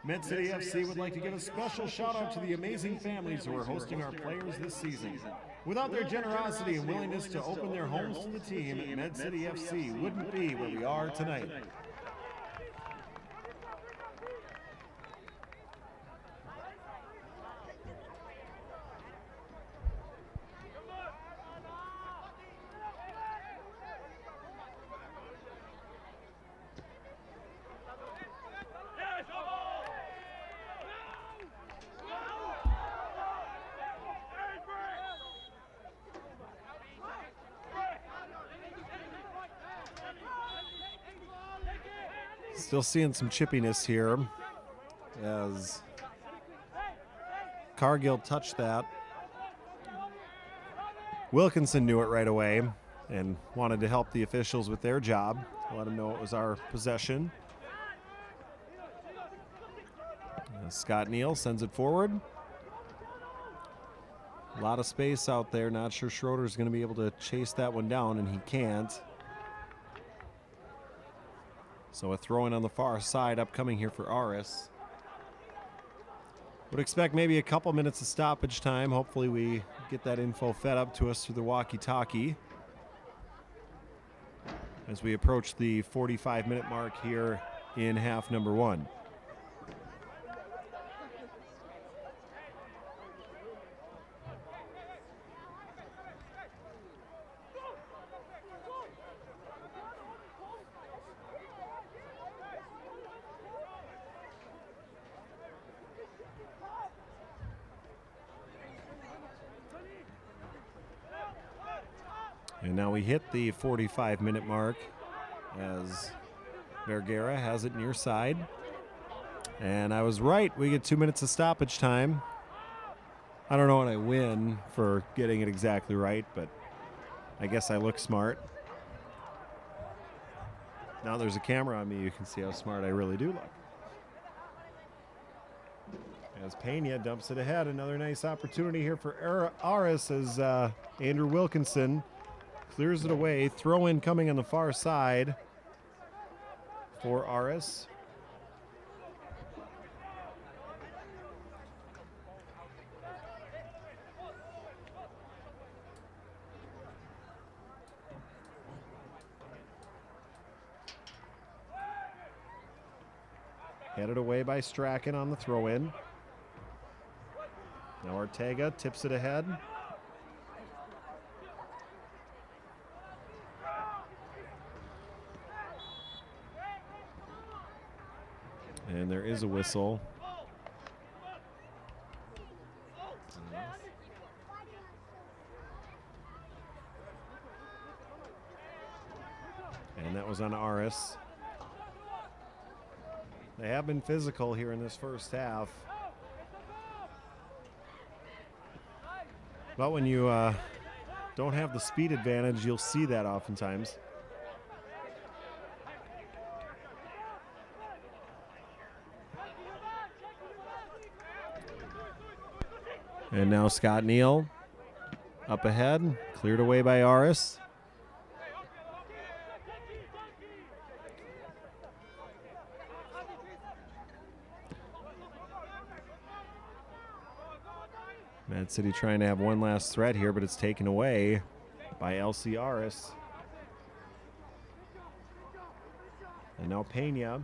Med City FC would like to give a special shout out to the amazing families who are hosting our players this season. Without their generosity and willingness to open their homes to the team, Med City FC wouldn't be where we are tonight.
Still seeing some chippiness here as Cargill touched that. Wilkinson knew it right away and wanted to help the officials with their job. Let them know it was our possession. Scott Neal sends it forward. A lot of space out there. Not sure Schroeder's going to be able to chase that one down, and he can't. So a throw in on the far side upcoming here for Aris. Would expect maybe a couple minutes of stoppage time. Hopefully we get that info fed up to us through the walkie-talkie as we approach the 45-minute mark here in half number one. And now we hit the 45-minute mark as Vergara has it near side. And I was right. We get 2 minutes of stoppage time. I don't know what I win for getting it exactly right, but I guess I look smart. Now there's a camera on me. You can see how smart I really do look. As Pena dumps it ahead. Another nice opportunity here for Aris as Andrew Wilkinson clears it away. Throw in coming on the far side for Aris. Headed away by Strachan on the throw in. Now Ortega tips it ahead. And there is a whistle. And that was on Aris. They have been physical here in this first half. But when you don't have the speed advantage, you'll see that oftentimes. And now Scott Neal up ahead, cleared away by Aris. Mad City trying to have one last threat here, but it's taken away by LC Aris. And now Pena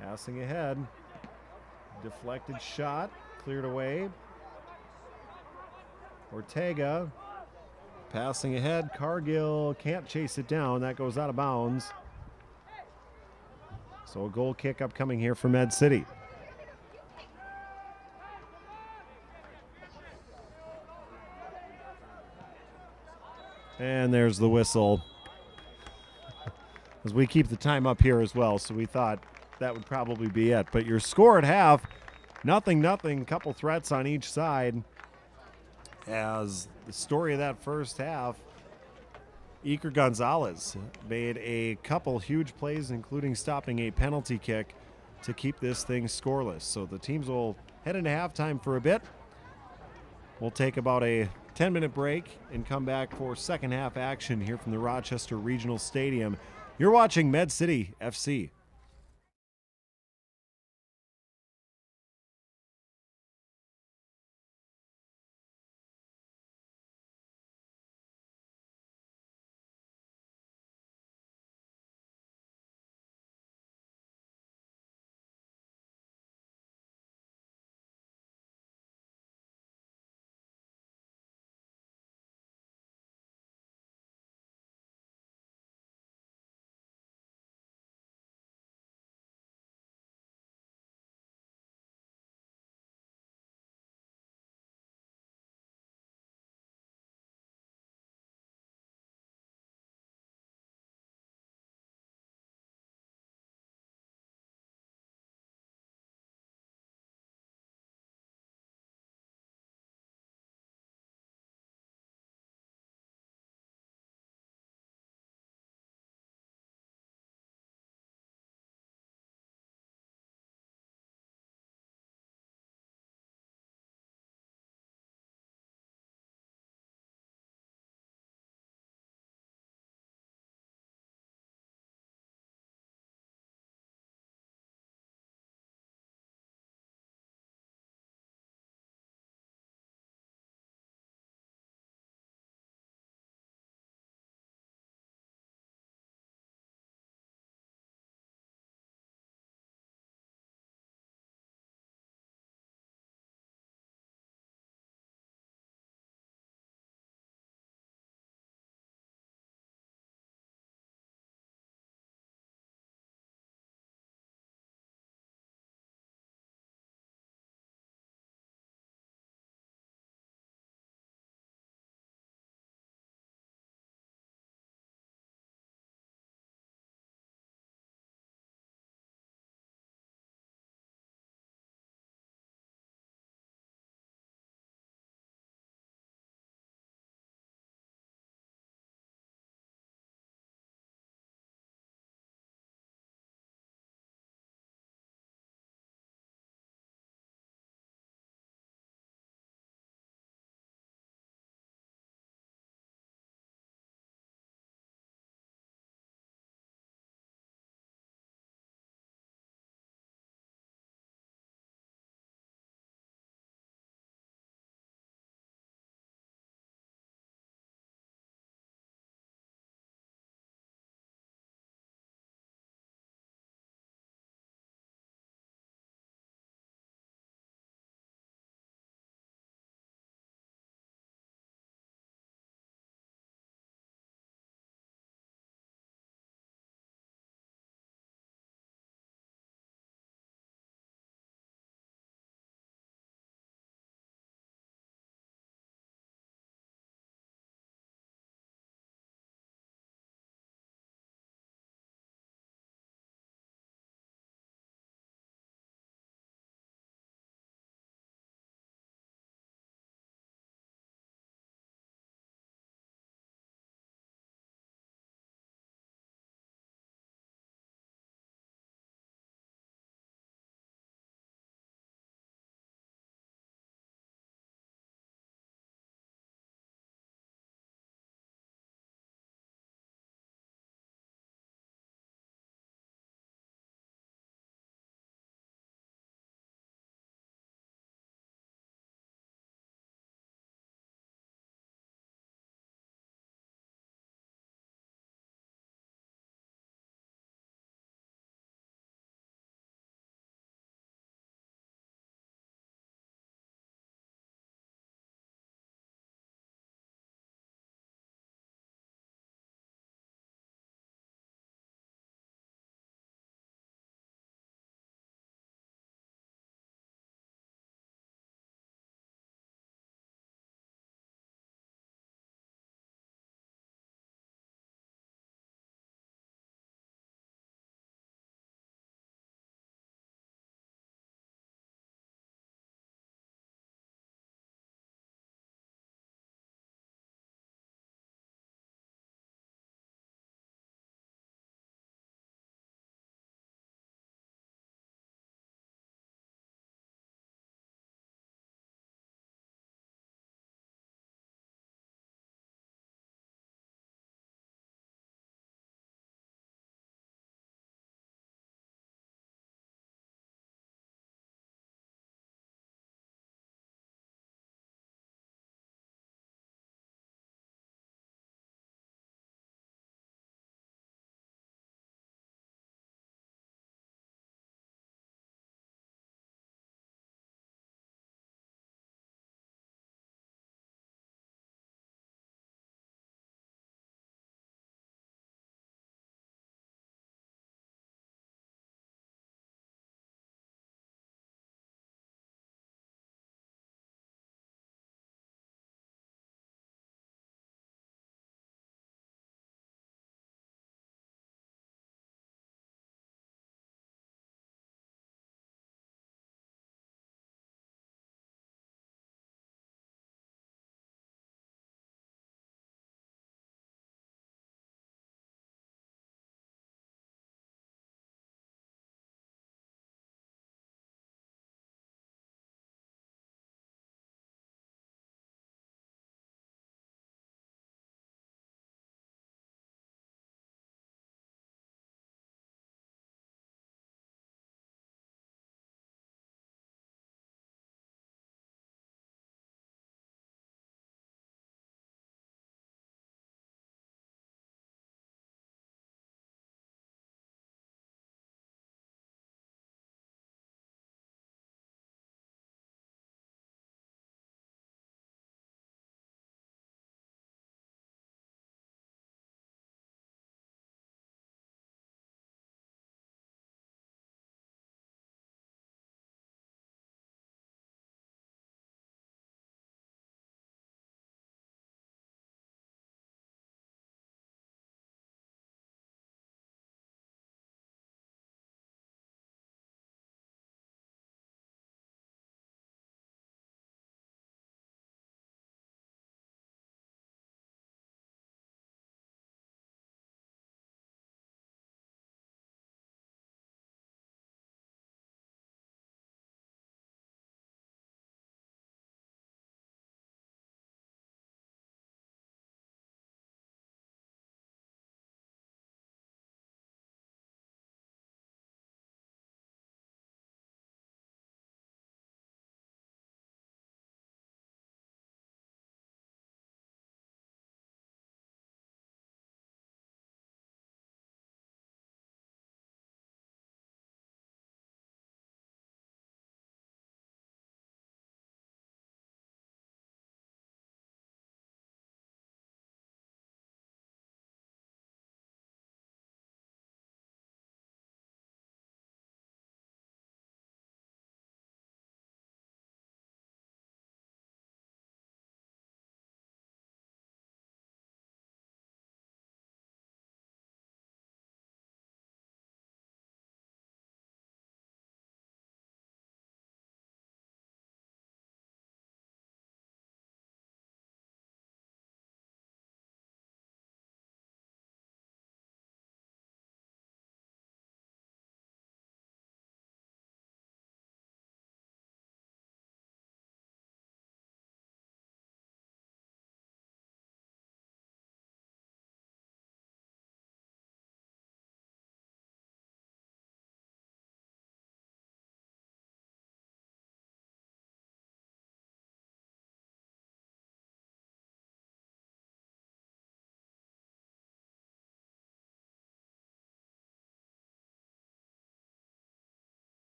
passing ahead. Deflected shot, cleared away. Ortega passing ahead. Cargill can't chase it down. That goes out of bounds. So a goal kick upcoming here for Med City. And there's the whistle. as we keep the time up here as well, so we thought that would probably be it. But your score at half, 0-0, couple threats on each side. As the story of that first half, Iker Gonzalez made a couple huge plays, including stopping a penalty kick to keep this thing scoreless. So the teams will head into halftime for a bit. We'll take about a 10-minute break and come back for second half action here from the Rochester Regional Stadium. You're watching Med City FC.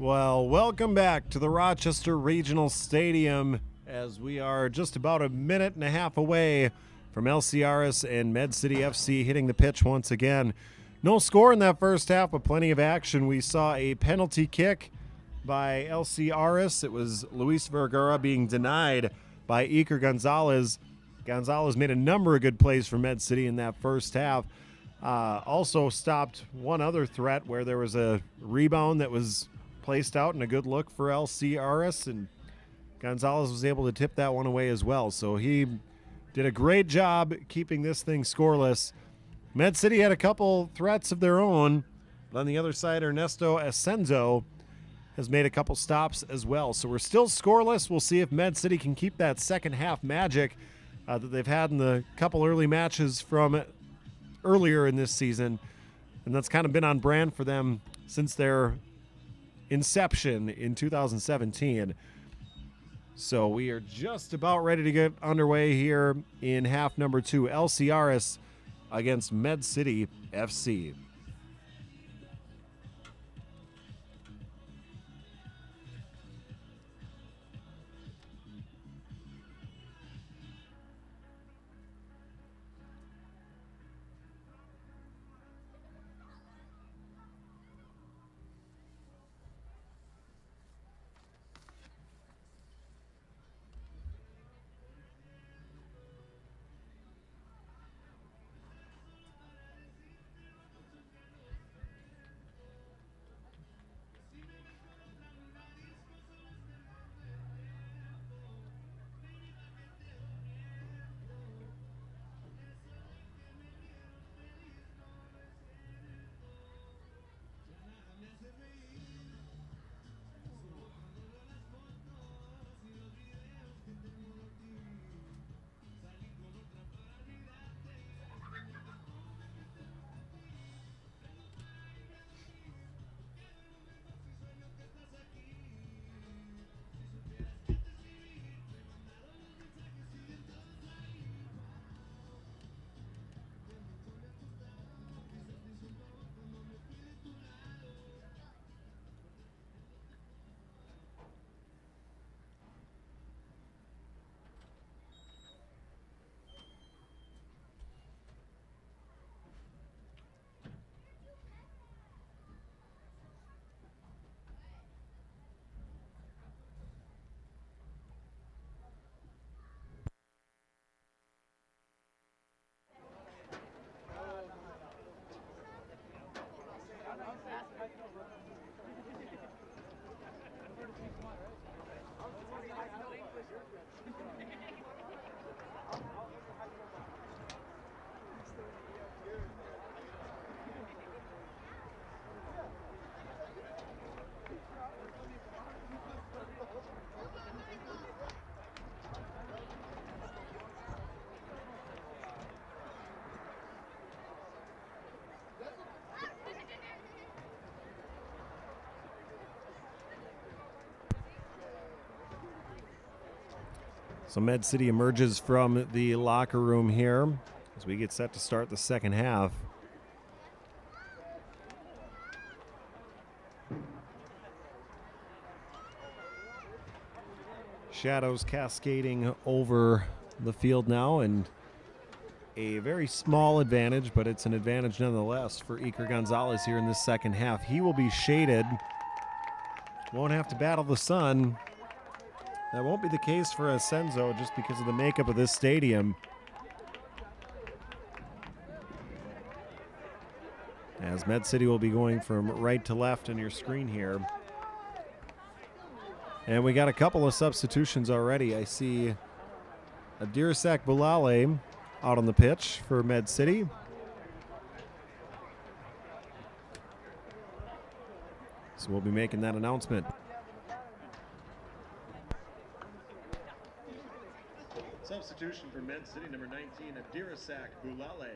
Well, welcome back to the Rochester Regional Stadium as we are just about a minute and a half away from LC Aris and Med City FC hitting the pitch once again. No score in that first half, but plenty of action. We saw a penalty kick by LC Aris. It was Luis Vergara being denied by Iker Gonzalez. Gonzalez made a number of good plays for Med City in that first half. Also stopped one other threat where there was a rebound that was placed out and a good look for LC Aris, and Gonzalez was able to tip that one away as well. So he did a great job keeping this thing scoreless. Med City had a couple threats of their own, but on the other side, Ernesto Ascenzo has made a couple stops as well. So we're still scoreless. We'll see if Med City can keep that second half magic that they've had in the couple early matches from earlier in this season. And that's kind of been on brand for them since their inception in 2017. So we are just about ready to get underway here in half number 2. LC Aris against Med City FC. So Med City emerges from the locker room here as we get set to start the second half. Shadows cascading over the field now, and a very small advantage, but it's an advantage nonetheless for Iker Gonzalez here in this second half. He will be shaded, won't have to battle the sun. That won't be the case for Ascenzo just because of the makeup of this stadium. As Med City will be going from right to left on your screen here. And we got a couple of substitutions already. I see Adirasak Bulale out on the pitch for Med City. So we'll be making that announcement.
Substitution for Med City, number 19, Adirasak Bulale.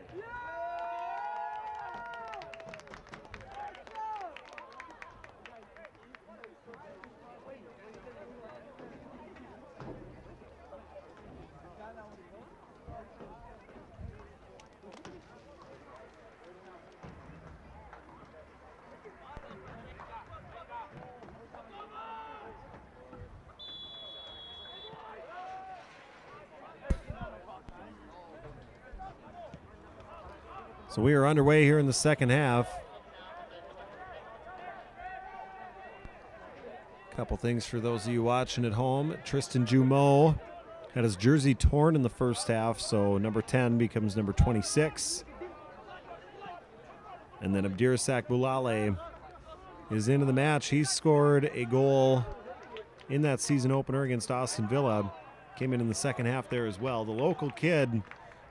So we are underway here in the second half. Couple things for those of you watching at home. Tristan Jumeau had his jersey torn in the first half, so number 10 becomes number 26. And then Abdirasak Boulale is into the match. He scored a goal in that season opener against Austin Villa. Came in the second half there as well. The local kid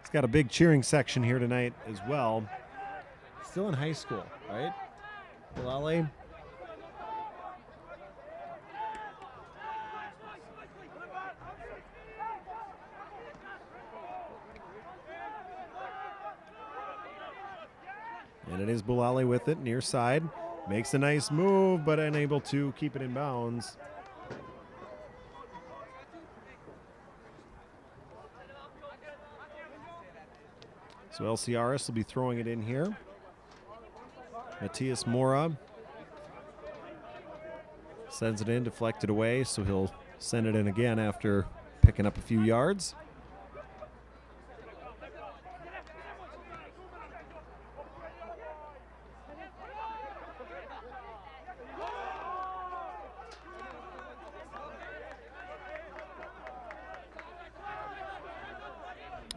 has got a big cheering section here tonight as well. Still in high school, right? Boulale. And it is Boulale with it, near side. Makes a nice move, but unable to keep it in bounds. So LC Aris will be throwing it in here. Matias Mora sends it in, deflected away, so he'll send it in again after picking up a few yards.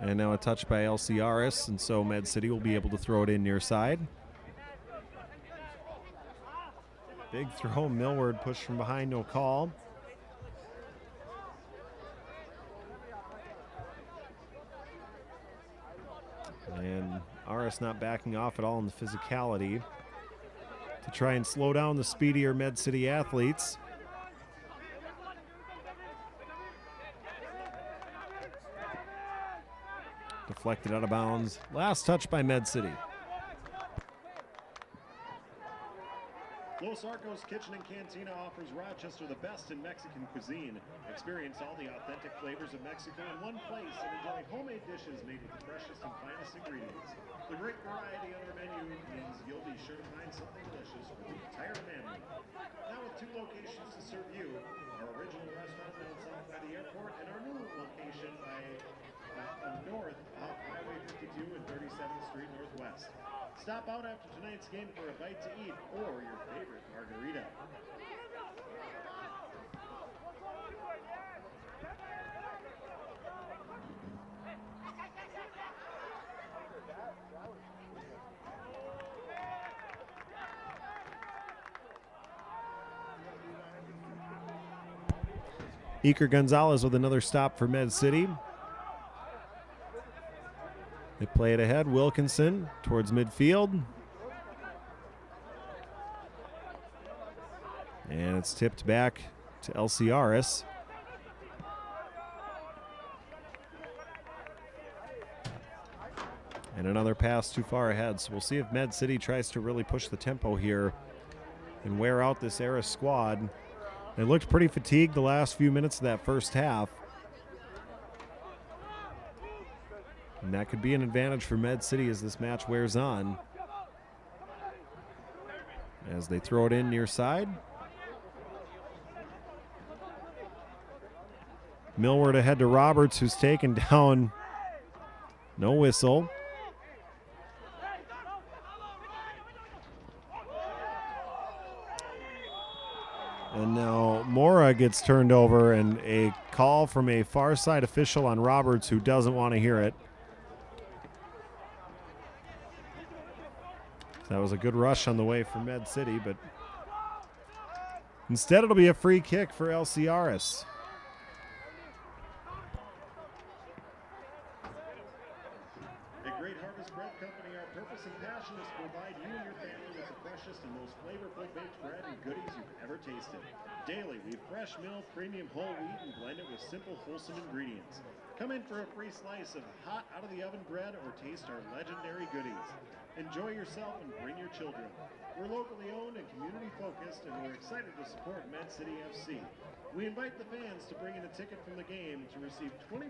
And now a touch by LC Aris, and so Med City will be able to throw it in near side. Big throw, Millward pushed from behind, no call. And Aris not backing off at all in the physicality to try and slow down the speedier Med City athletes. Deflected out of bounds. Last touch by Med City.
Los Arcos Kitchen and Cantina offers Rochester the best in Mexican cuisine. Experience all the authentic flavors of Mexico in one place and enjoy homemade dishes made with the freshest and finest ingredients. The great variety on our menu means you'll be sure to find something delicious for the entire family. Now with 2 locations to serve you, our original restaurant down south by the airport and our new location north off Highway 52 and 37th Street Northwest. Stop out after tonight's game for a bite to eat or your favorite margarita.
Iker Gonzalez with another stop for Med City. They play it ahead. Wilkinson towards midfield. And it's tipped back to LC Aris. And another pass too far ahead. So we'll see if Med City tries to really push the tempo here and wear out this Aris squad. They looked pretty fatigued the last few minutes of that first half. And that could be an advantage for Med City as this match wears on. As they throw it in near side. Millward ahead to Roberts, who's taken down. No whistle. And now Mora gets turned over, and a call from a far side official on Roberts who doesn't want to hear it. That was a good rush on the way for Med City, but instead it'll be a free kick for LC Aris.
At Great Harvest Bread Company, our purpose and passion is to provide you and your family with the freshest and most flavorful baked bread and goodies you've ever tasted. Daily, we fresh mill, premium whole wheat, and blend it with simple, wholesome ingredients. Come in for a free slice of hot, out-of-the-oven bread or taste our legendary goodies. Enjoy yourself and bring your children. We're locally owned and community-focused, and we're excited to support Med City FC. We invite the fans to bring in a ticket from the game to receive 20%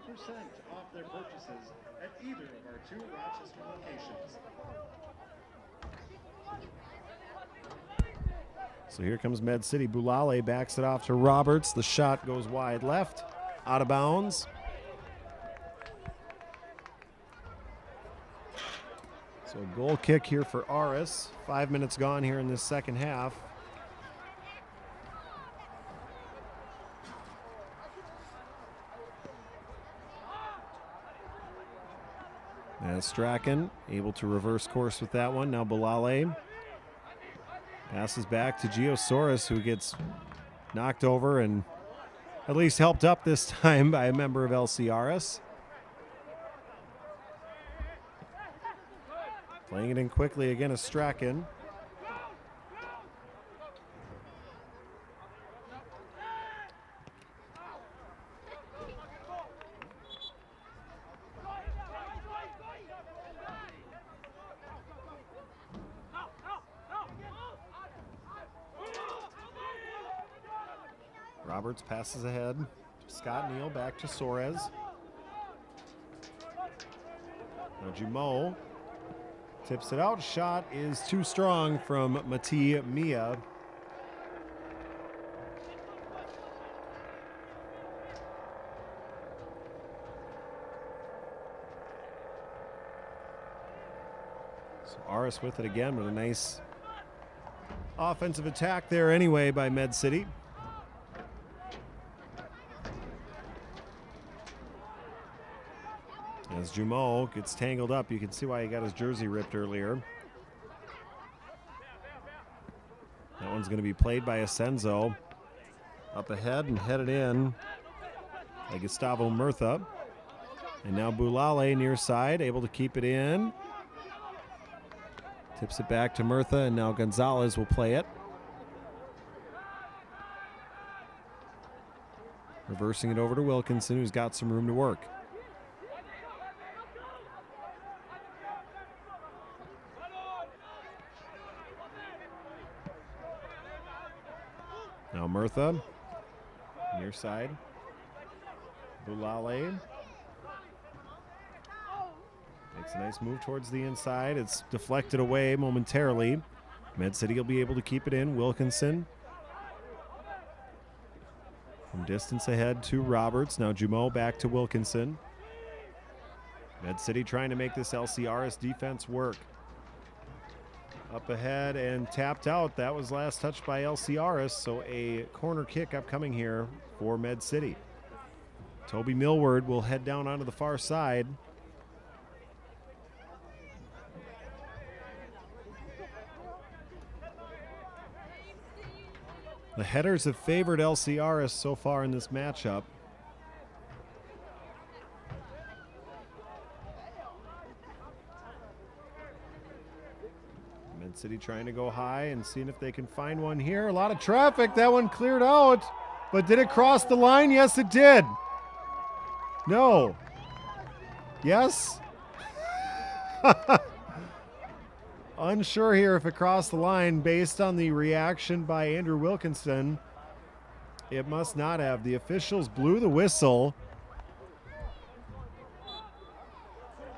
off their purchases at either of our 2 Rochester locations.
So here comes Med City. Boulale backs it off to Roberts. The shot goes wide left, out of bounds. So goal kick here for Aris. 5 minutes gone here in this second half. As Strachan able to reverse course with that one. Now Bulale passes back to Geosaurus, who gets knocked over and at least helped up this time by a member of LC Aris. Playing it in quickly again is Strachan. Roberts passes ahead. Scott Neal back to Suarez. Now Jumeau tips it out. Shot is too strong from Mati Mia. So Aris with it again, with a nice offensive attack there anyway by Med City. As Jumeau gets tangled up, you can see why he got his jersey ripped earlier. That one's going to be played by Asenzo. Up ahead and headed in by Gustavo Murtha. And now Bulale near side, able to keep it in. Tips it back to Murtha, and now Gonzalez will play it. Reversing it over to Wilkinson, who's got some room to work. Now Murtha, near side. Bulale makes a nice move towards the inside. It's deflected away momentarily. Med City will be able to keep it in. Wilkinson from distance ahead to Roberts. Now Jumeau back to Wilkinson. Med City trying to make this LC Aris defense work. Up ahead and tapped out. That was last touched by LC Aris, so a corner kick upcoming here for Med City. Toby Millward will head down onto the far side. The headers have favored LC Aris so far in this matchup. Med City trying to go high and seeing if they can find one here. A lot of traffic. That one cleared out. But did it cross the line? Yes, it did. No. Yes? Unsure here if it crossed the line based on the reaction by Andrew Wilkinson. It must not have. The officials blew the whistle.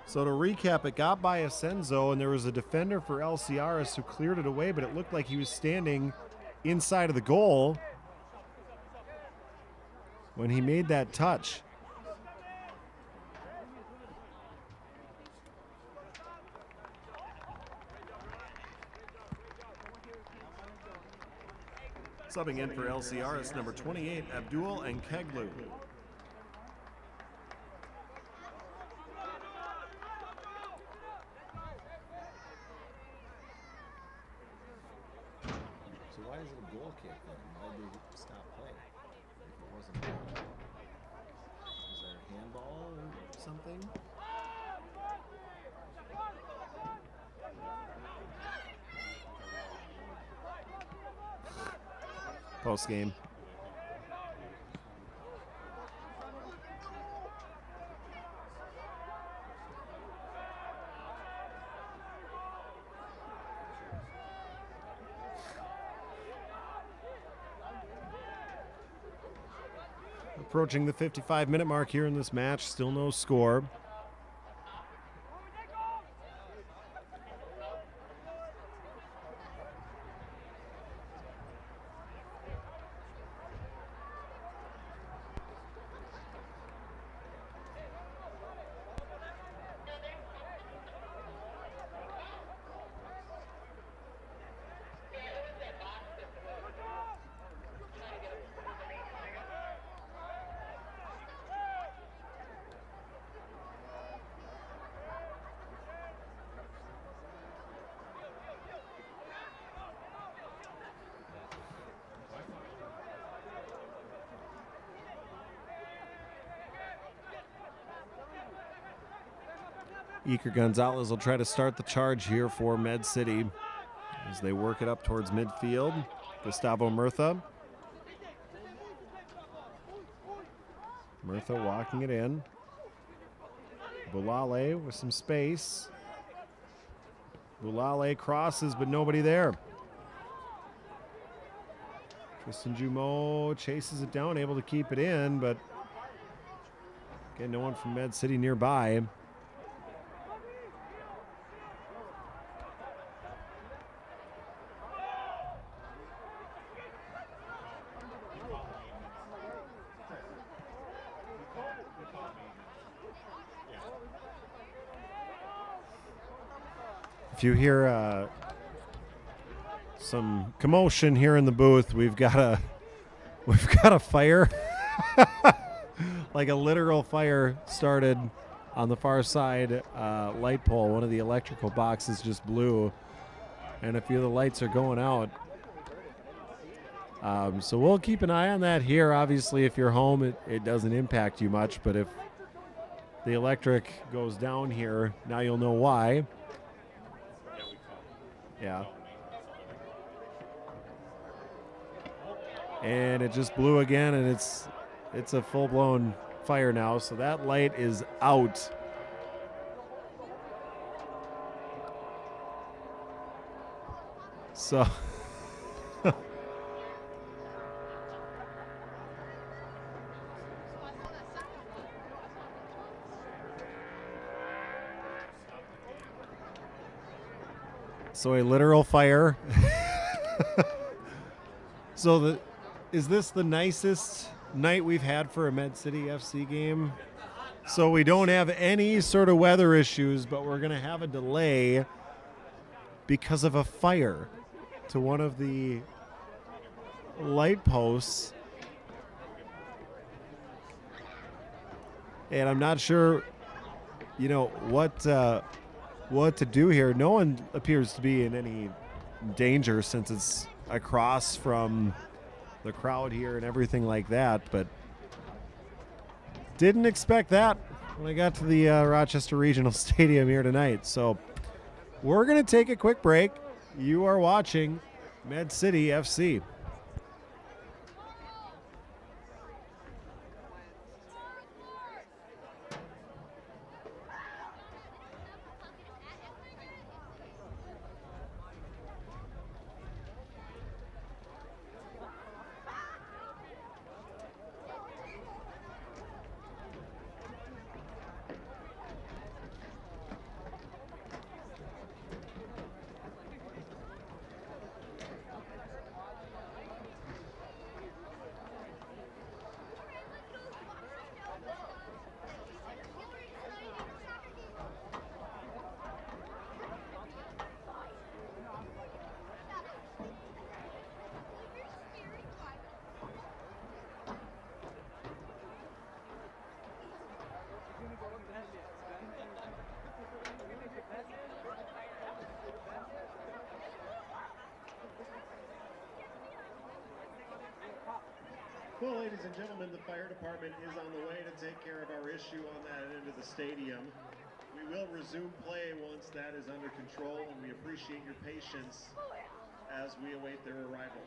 So to recap, it got by Asenzo, and there was a defender for LC Aris who cleared it away, but it looked like he was standing inside of the goal when he made that touch. Subbing in for LC Aris, number 28, Abdul and Keglu.
So why is it a goal kick then? Why did they stop play? If it wasn't a goal. Is there a handball or something?
Post game. Approaching the 55-minute mark here in this match, still no score. Iker Gonzalez will try to start the charge here for Med City as they work it up towards midfield. Gustavo Murtha. Murtha walking it in. Bulale with some space. Bulale crosses, but nobody there. Tristan Jumeau chases it down, able to keep it in, but again, no one from Med City nearby. If you hear some commotion here in the booth, we've got a fire, like a literal fire started on the far side light pole. One of the electrical boxes just blew, and a few of the lights are going out. So we'll keep an eye on that here. Obviously, if you're home, it doesn't impact you much, but if the electric goes down here, now you'll know why. Yeah. And it just blew again, and it's a full-blown fire now, so that light is out. So So a literal fire. So is this the nicest night we've had for a Med City FC game? So we don't have any sort of weather issues, but we're going to have a delay because of a fire to one of the light posts. And I'm not sure, what to do here. No one appears to be in any danger since it's across from the crowd here and everything like that, but didn't expect that when I got to the Rochester Regional Stadium here tonight. So we're going to take a quick break. You are watching Med City FC.
Well, ladies and gentlemen, the fire department is on the way to take care of our issue on that end of the stadium. We will resume play once that is under control, and we appreciate your patience as we await their arrival.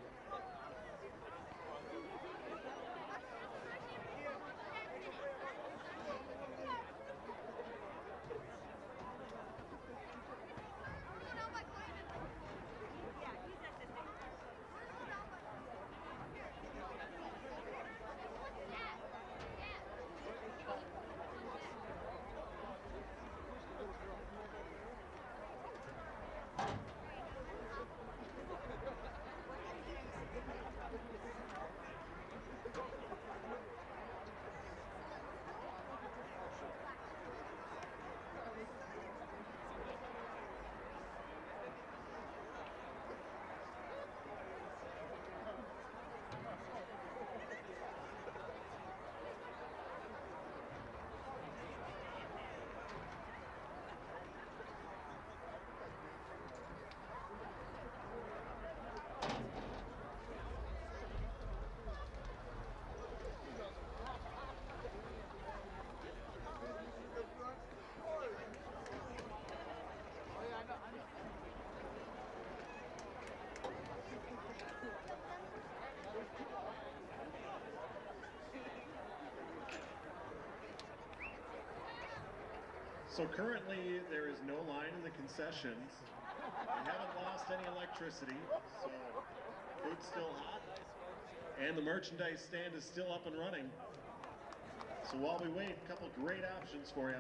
So currently there is no line in the concessions. They haven't lost any electricity, so food's still hot. And the merchandise stand is still up and running. So while we wait, a couple great options for you.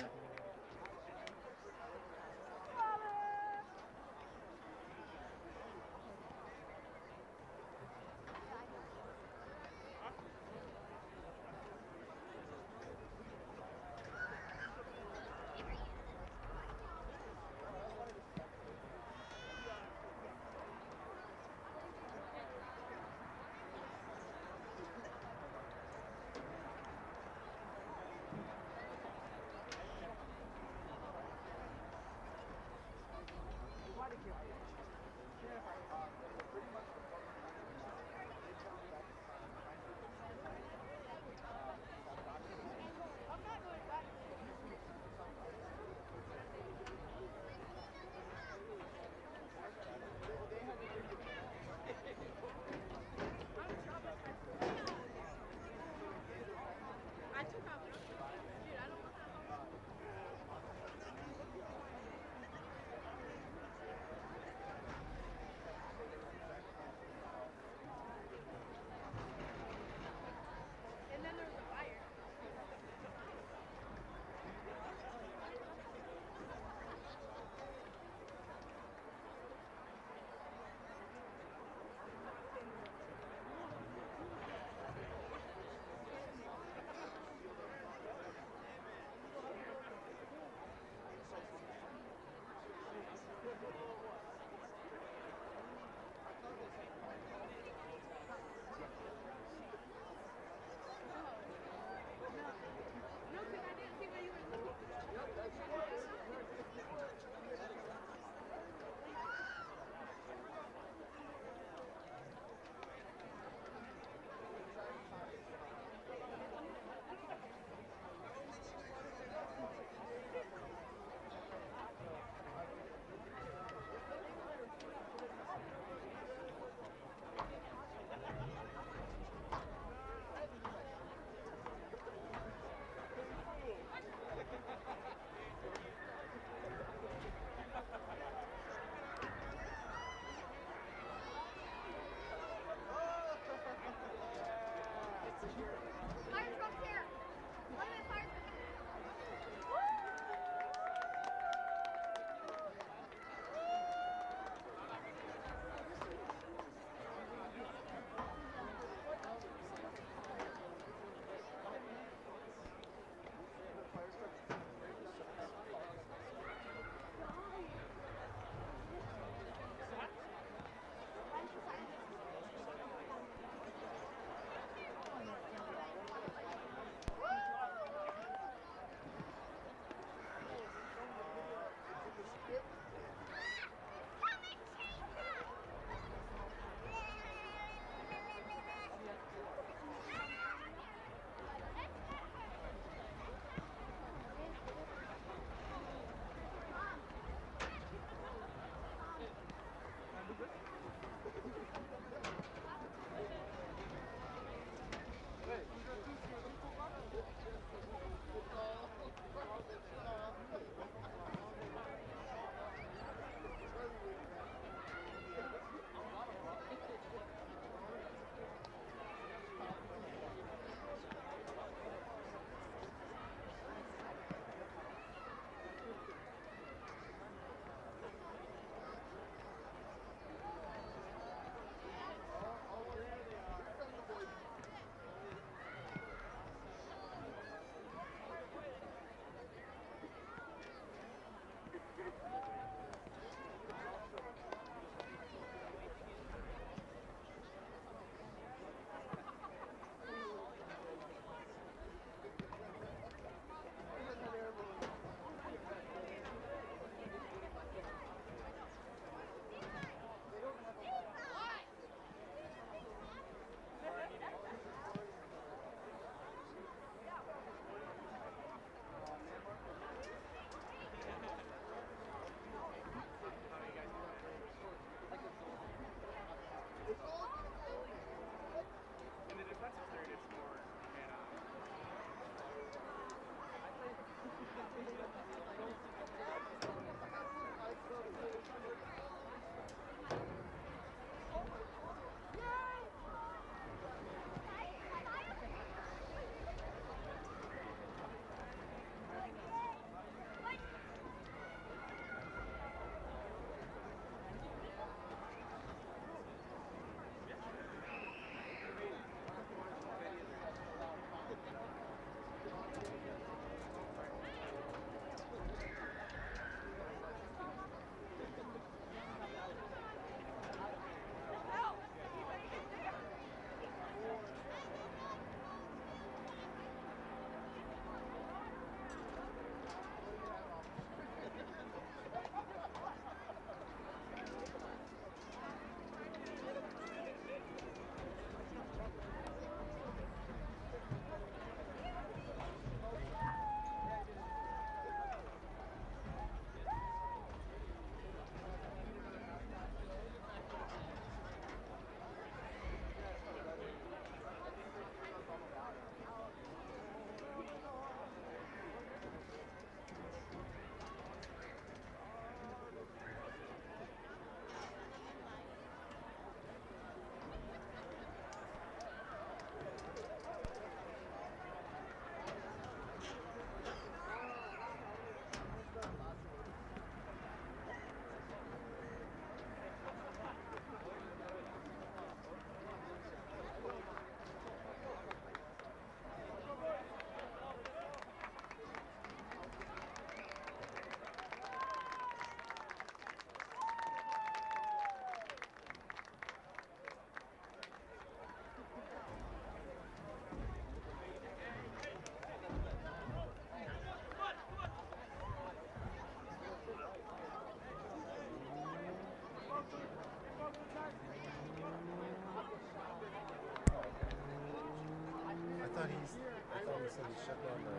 I thought he said he shut down the.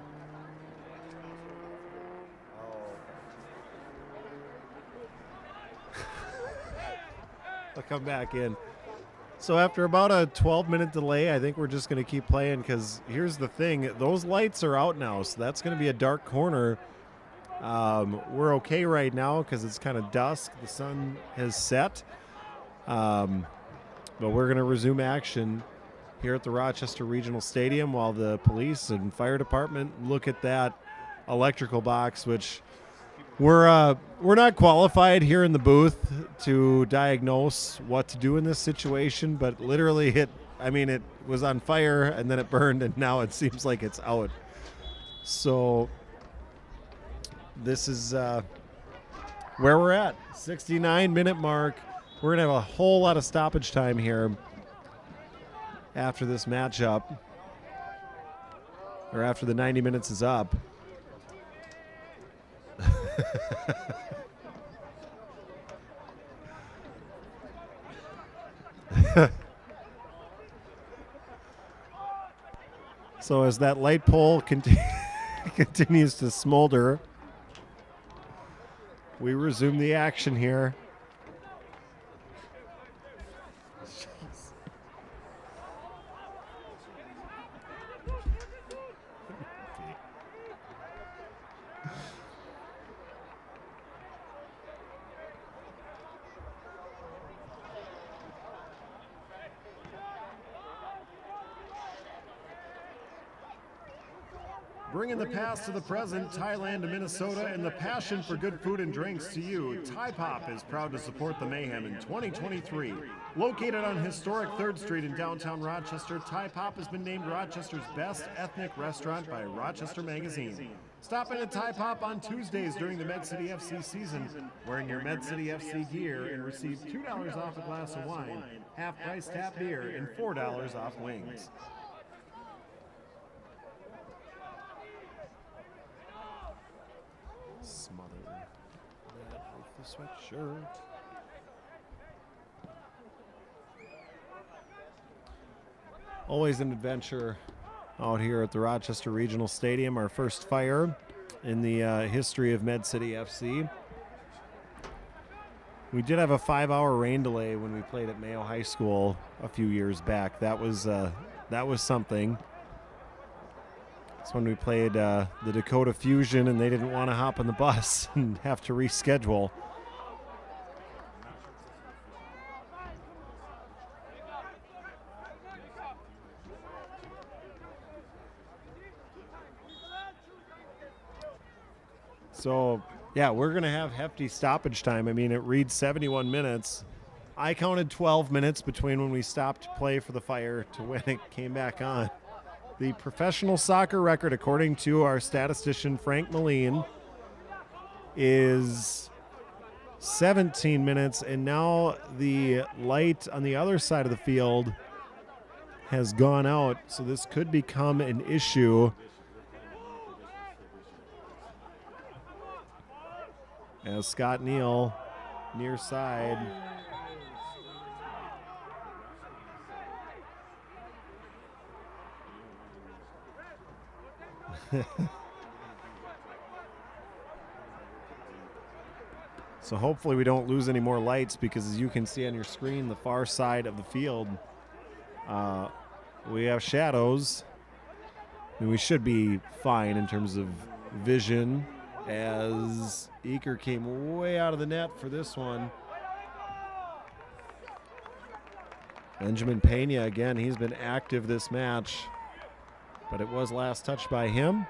Oh.
I'll come back in. So after about a 12-minute delay, I think we're just going to keep playing because here's the thing. Those lights are out now, so that's going to be a dark corner. We're okay right now because it's kind of dusk. The sun has set. But we're going to resume action here at the Rochester Regional Stadium while the police and fire department look at that electrical box, which we're not qualified here in the booth to diagnose what to do in this situation, but literally it was on fire and then it burned and now it seems like it's out. So this is where we're at, 69-minute mark. We're going to have a whole lot of stoppage time here after this matchup, or after the 90 minutes is up. So as that light pole continues to smolder, we resume the action here.
Bringing the past to the present, Thailand to Minnesota, and the passion for good food and drinks to you, Thai Pop is proud to support the Mayhem in 2023. Located on historic 3rd Street in downtown Rochester, Thai Pop has been named Rochester's best ethnic restaurant by Rochester Magazine. Stop in at Thai Pop on Tuesdays during the Med City FC season, wearing your Med City FC gear, and receive $2 off a glass of wine, half-price tap beer, and $4 off wings.
Smother that with the sweatshirt. Always an adventure out here at the Rochester Regional Stadium. Our first fire in the history of Med City FC. We did have a 5-hour rain delay when we played at Mayo High School a few years back. That was something. That's when we played the Dakota Fusion, and they didn't want to hop on the bus and have to reschedule. So, yeah, we're going to have hefty stoppage time. I mean, it reads 71 minutes. I counted 12 minutes between when we stopped play for the Fire to when it came back on. The professional soccer record, according to our statistician, Frank Moline, is 17 minutes, and now the light on the other side of the field has gone out, so this could become an issue. As Scott Neal, near side. So hopefully we don't lose any more lights, because as you can see on your screen, the far side of the field, we have shadows. And we should be fine in terms of vision, as Eaker came way out of the net for this one. Benjamin Pena, again, he's been active this match, but it was last touched by him.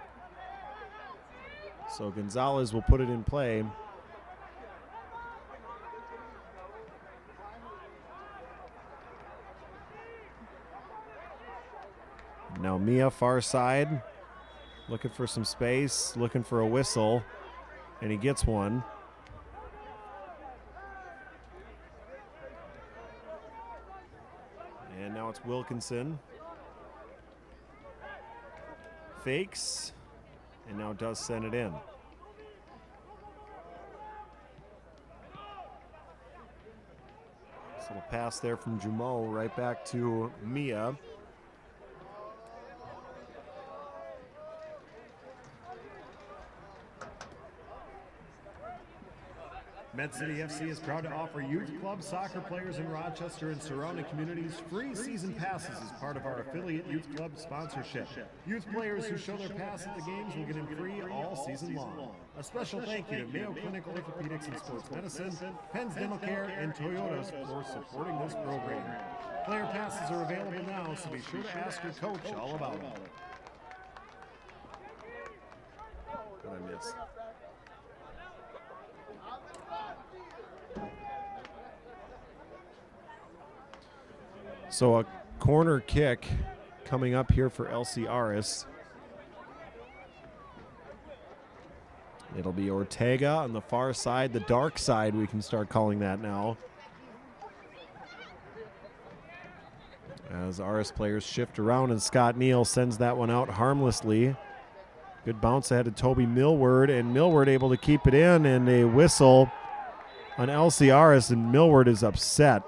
So Gonzalez will put it in play. Now Mia, far side, looking for some space, looking for a whistle, and he gets one. And now it's Wilkinson. Fakes, and now does send it in. So little pass there from Jumeau right back to Mia.
Med City FC is proud to offer youth club soccer players in Rochester and surrounding communities free season passes as part of our affiliate youth club sponsorship. Youth players who show their pass at the games will get in free all season long. A special thank you to Mayo Clinic Orthopedics and Sports Medicine, Penn's Dental Care, and Toyota for supporting this program. Player passes are available now, so be sure to ask your coach all about them.
What I miss? So a corner kick coming up here for LC Aris. It'll be Ortega on the far side, the dark side, we can start calling that now. As Aris players shift around and Scott Neal sends that one out harmlessly. Good bounce ahead to Toby Millward, and Millward able to keep it in, and a whistle on LC Aris, and Millward is upset.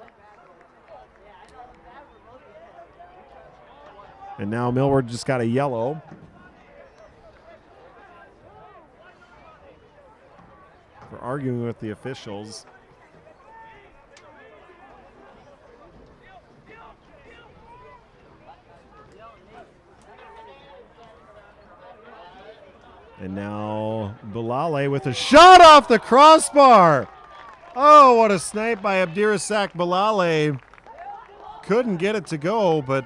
And now Millward just got a yellow. For arguing with the officials. And now Bilale with a shot off the crossbar. Oh, what a snipe by Abdirasak Bilale. Couldn't get it to go, but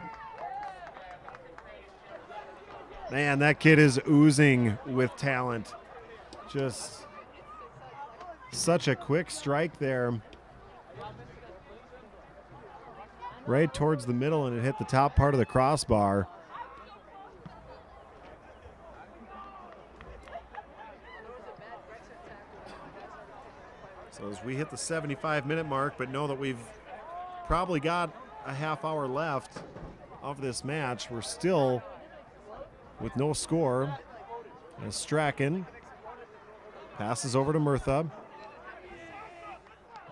man, that kid is oozing with talent. Just such a quick strike there. Right towards the middle, and it hit the top part of the crossbar. So as we hit the 75-minute mark, but know that we've probably got a half hour left of this match, we're still with no score. As Strachan passes over to Murtha.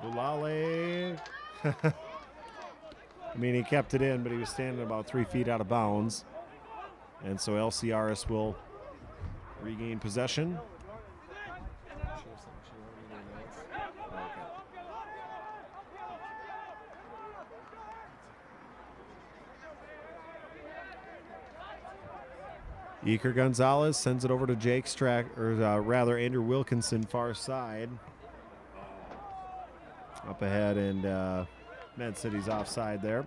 Bulale. I mean, he kept it in, but he was standing about 3 feet out of bounds. And so LC Aris will regain possession. Eker Gonzalez sends it over to Jake Andrew Wilkinson, far side. Up ahead, and Med City's offside there.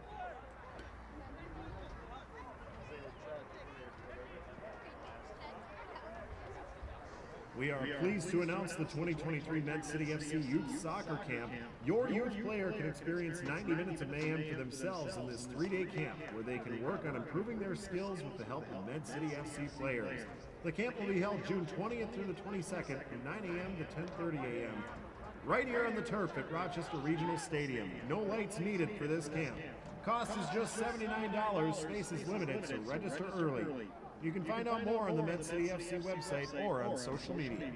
We are pleased to announce the 2023 Med City FC Youth Soccer Camp. Your youth player can experience 90 minutes of mayhem for themselves in this 3-day camp, where they can work on improving their skills with the help of Med City FC players. The camp will be held June 20th through the 22nd from 9 a.m. to 10:30 a.m. right here on the turf at Rochester Regional Stadium. No lights needed for this camp. Cost is just $79. Space is limited, so register early. You can find out more on the Med City FC website or on social media.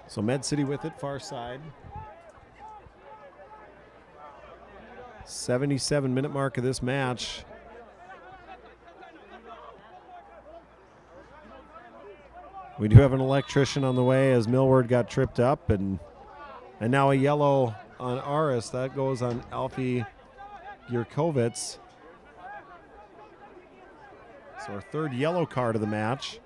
So Med City with it, far side. 77-minute mark of this match. We do have an electrician on the way as Millward got tripped up, and now a yellow on Aris. That goes on Alfie Yurkovitz. So our third yellow card of the match.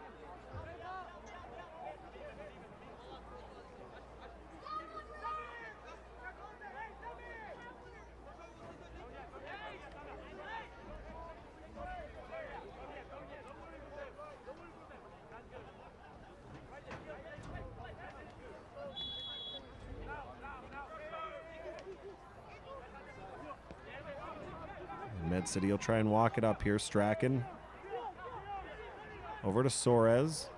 Med City will try and walk it up here. Strachan over to Soares.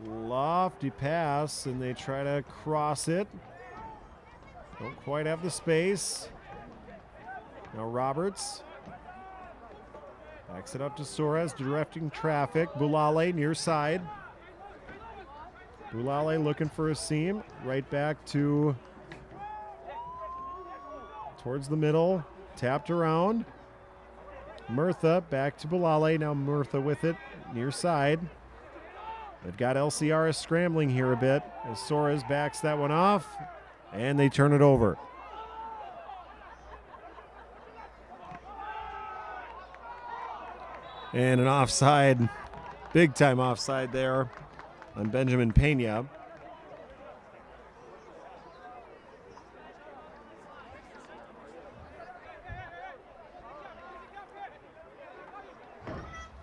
Lofty pass, and they try to cross it. Don't quite have the space. Now Roberts backs it up to Soares, directing traffic. Bulale near side. Bulale looking for a seam. Right back to towards the middle, tapped around. Murtha back to Bilale. Now Murtha with it, near side. They've got LC Aris scrambling here a bit as Suarez backs that one off, and they turn it over. And an offside, big time offside there on Benjamin Pena.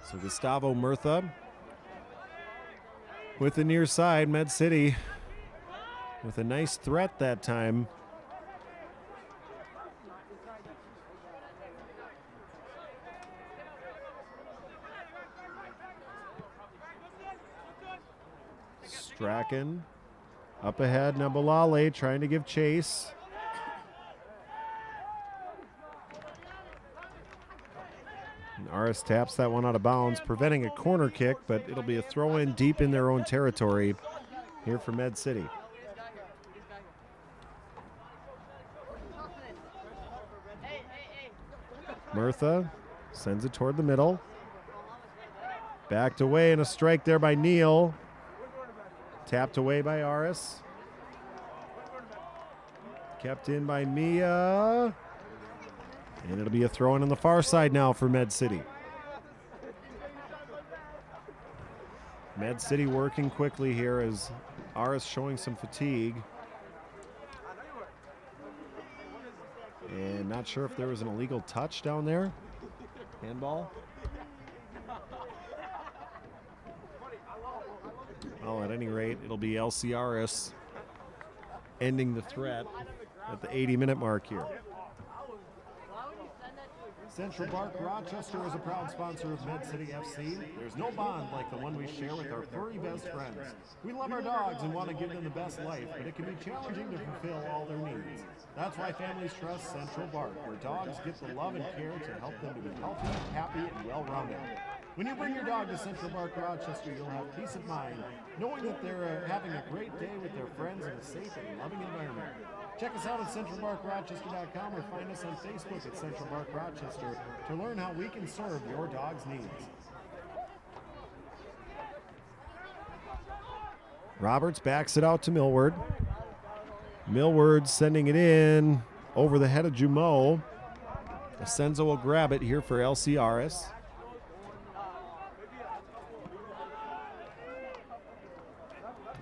So Gustavo Murtha with the near side. Med City with a nice threat that time. Strachan up ahead. Now Bilale trying to give chase. And Aris taps that one out of bounds, preventing a corner kick, but it'll be a throw in deep in their own territory here for Med City. Murtha sends it toward the middle. Backed away and a strike there by Neal. Tapped away by Aris. Kept in by Mia. And it'll be a throw in on the far side now for Med City. Med City working quickly here as Aris showing some fatigue. And not sure if there was an illegal touch down there. Handball. Well, at any rate, it'll be LC Aris ending the threat at the 80-minute mark here.
Central Park Rochester is a proud sponsor of Med City FC. There's no bond like the one we share with our furry best friends. We love our dogs and want to give them the best life, but it can be challenging to fulfill all their needs. That's why families trust Central Park, where dogs get the love and care to help them to be healthy, happy, and well-rounded. When you bring your dog to Central Park Rochester, you'll have peace of mind, knowing that they're having a great day with their friends in a safe and loving environment. Check us out at centralparkrochester.com or find us on Facebook at Central Park Rochester to learn how we can serve your dog's needs.
Roberts backs it out to Millward. Millward sending it in over the head of Jumeau. Asenzo will grab it here for LC Aris.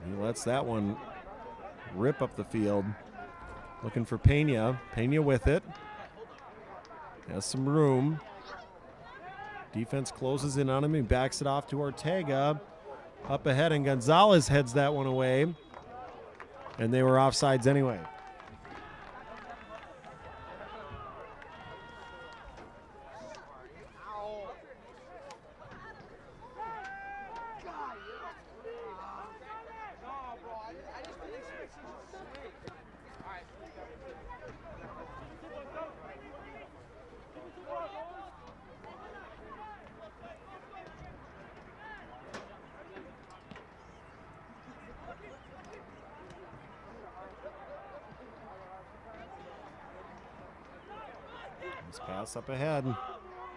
He lets that one rip up the field. Looking for Pena. Pena with it. Has some room. Defense closes in on him. He backs it off to Ortega. Up ahead, and Gonzalez heads that one away. And they were offsides anyway. Pass up ahead.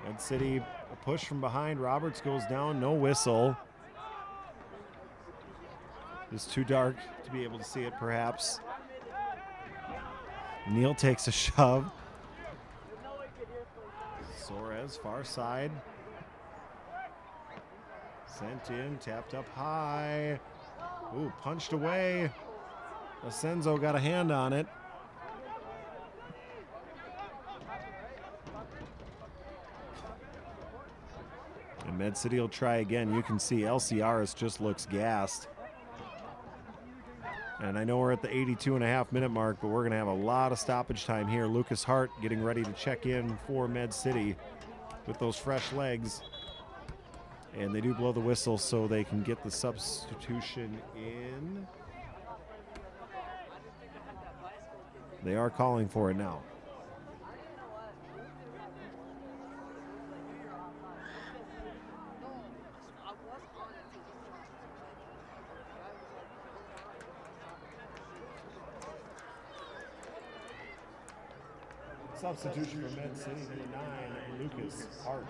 Med City, a push from behind. Roberts goes down, no whistle. It's too dark to be able to see it, perhaps. Neal takes a shove. Suarez, far side. Sent in, tapped up high. Ooh, punched away. Asenzo got a hand on it. And Med City will try again. You can see LC Aris just looks gassed. And I know we're at the 82.5-minute mark, but we're going to have a lot of stoppage time here. Lucas Hart getting ready to check in for Med City with those fresh legs. And they do blow the whistle so they can get the substitution in. They are calling for it now.
Substitution for Med City, number 9, Lucas Hart.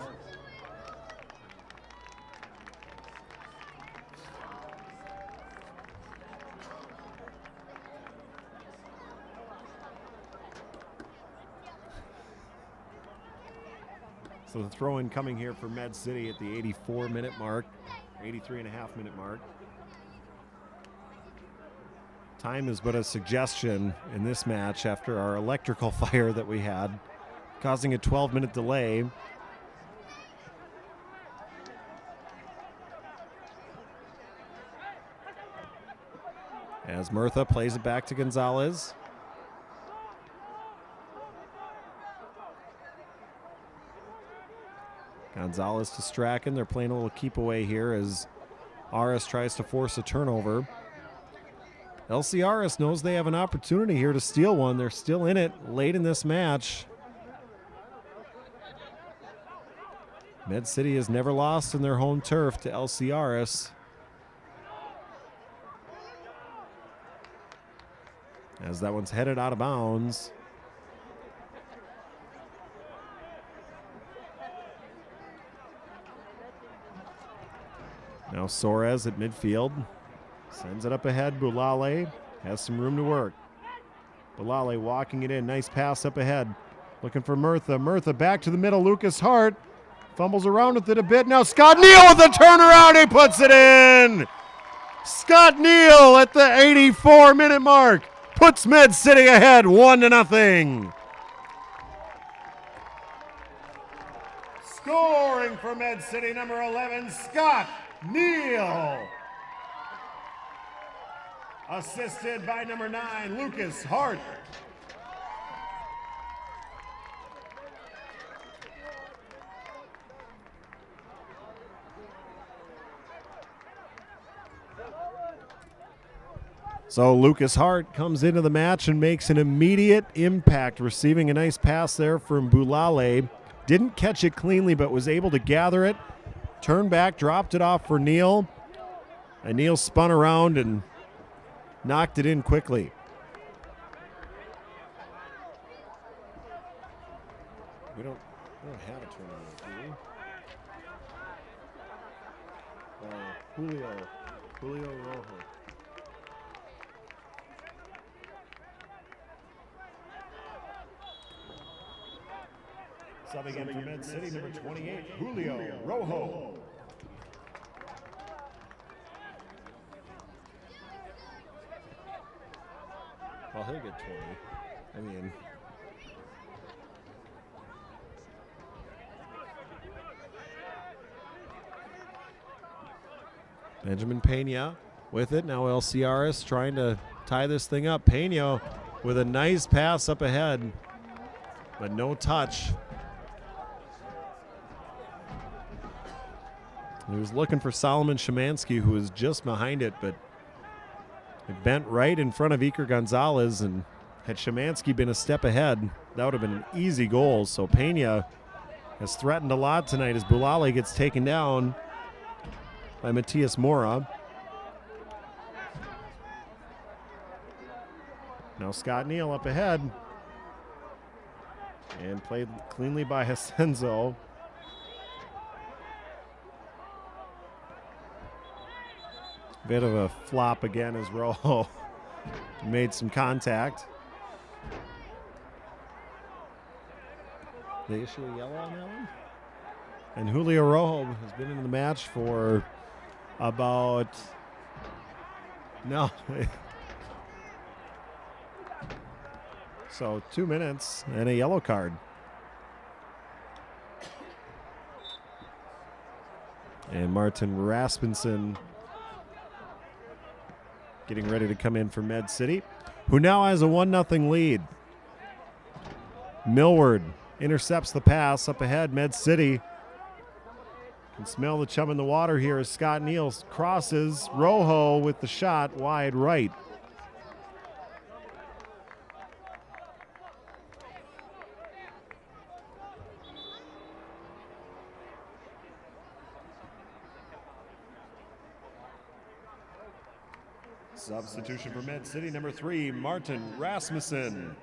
So the throw-in coming here for Med City at the 84-minute mark, 83.5-minute mark. Time is but a suggestion in this match after our electrical fire that we had, causing a 12-minute delay. As Murtha plays it back to Gonzalez. Gonzalez to Strachan. They're playing a little keep away here as Aris tries to force a turnover. LC Aris knows they have an opportunity here to steal one. They're still in it late in this match. Med City has never lost in their home turf to LC Aris. As that one's headed out of bounds. Now Soares at midfield. Sends it up ahead. Boulale has some room to work. Boulale walking it in. Nice pass up ahead. Looking for Murtha. Murtha back to the middle. Lucas Hart fumbles around with it a bit. Now Scott Neal with the turnaround. He puts it in. Scott Neal at the 84-minute mark puts Med City ahead 1-0.
Scoring for Med City, number 11, Scott Neal. Assisted by number 9, Lucas Hart.
So Lucas Hart comes into the match and makes an immediate impact, receiving a nice pass there from Boulale. Didn't catch it cleanly, but was able to gather it, turned back, dropped it off for Neal, and Neal spun around and knocked it in quickly. We don't have a tournament, do we? Julio Rojo.
Subbing in for Med City, number 28, Julio Rojo.
Well, he'll get 20. I mean, Benjamin Pena with it. Now LC Aris trying to tie this thing up. Pena with a nice pass up ahead, but no touch. He was looking for Solomon Szymanski, who was just behind it, but it bent right in front of Iker Gonzalez, and had Szymanski been a step ahead, that would have been an easy goal. So Pena has threatened a lot tonight as Boulale gets taken down by Matias Mora. Now Scott Neal up ahead, and played cleanly by Hasenzo. Bit of a flop again as Rojo made some contact. They issue a yellow on that one? And Julio Rojo has been in the match for about... No. So 2 minutes and a yellow card. And Martin Rasmussen getting ready to come in for Med City, who now has a 1-0 lead. Millward intercepts the pass up ahead. Med City can smell the chum in the water here as Scott Neal crosses. Rojo with the shot wide right.
Substitution for Med City, number 3, Martin Rasmussen.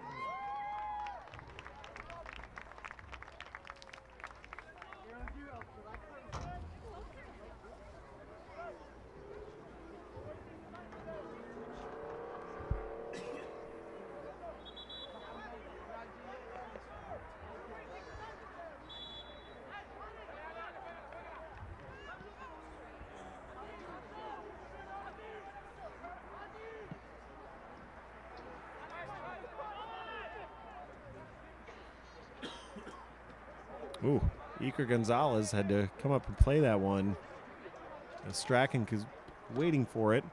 Ooh, Iker Gonzalez had to come up and play that one. Strachan is waiting for it.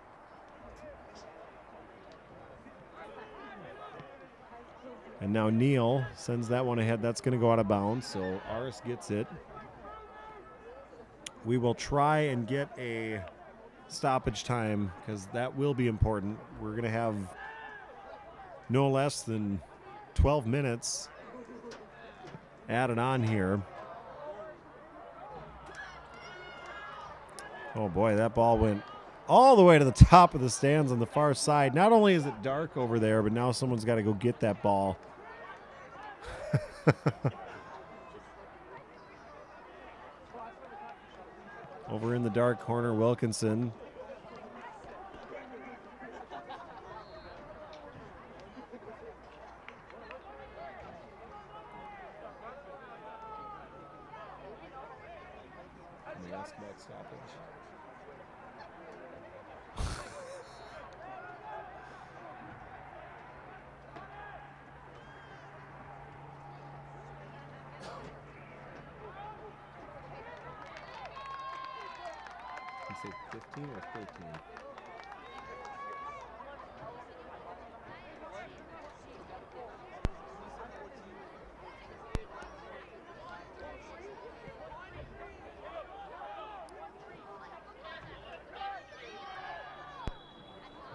And now Neal sends that one ahead. That's going to go out of bounds, so Aris gets it. We will try and get a stoppage time because that will be important. We're going to have no less than 12 minutes added on here. Oh boy, that ball went all the way to the top of the stands on the far side. Not only is it dark over there, but now someone's got to go get that ball. Over in the dark corner, Wilkinson.
Let me ask about stoppage. You say 15 or 13?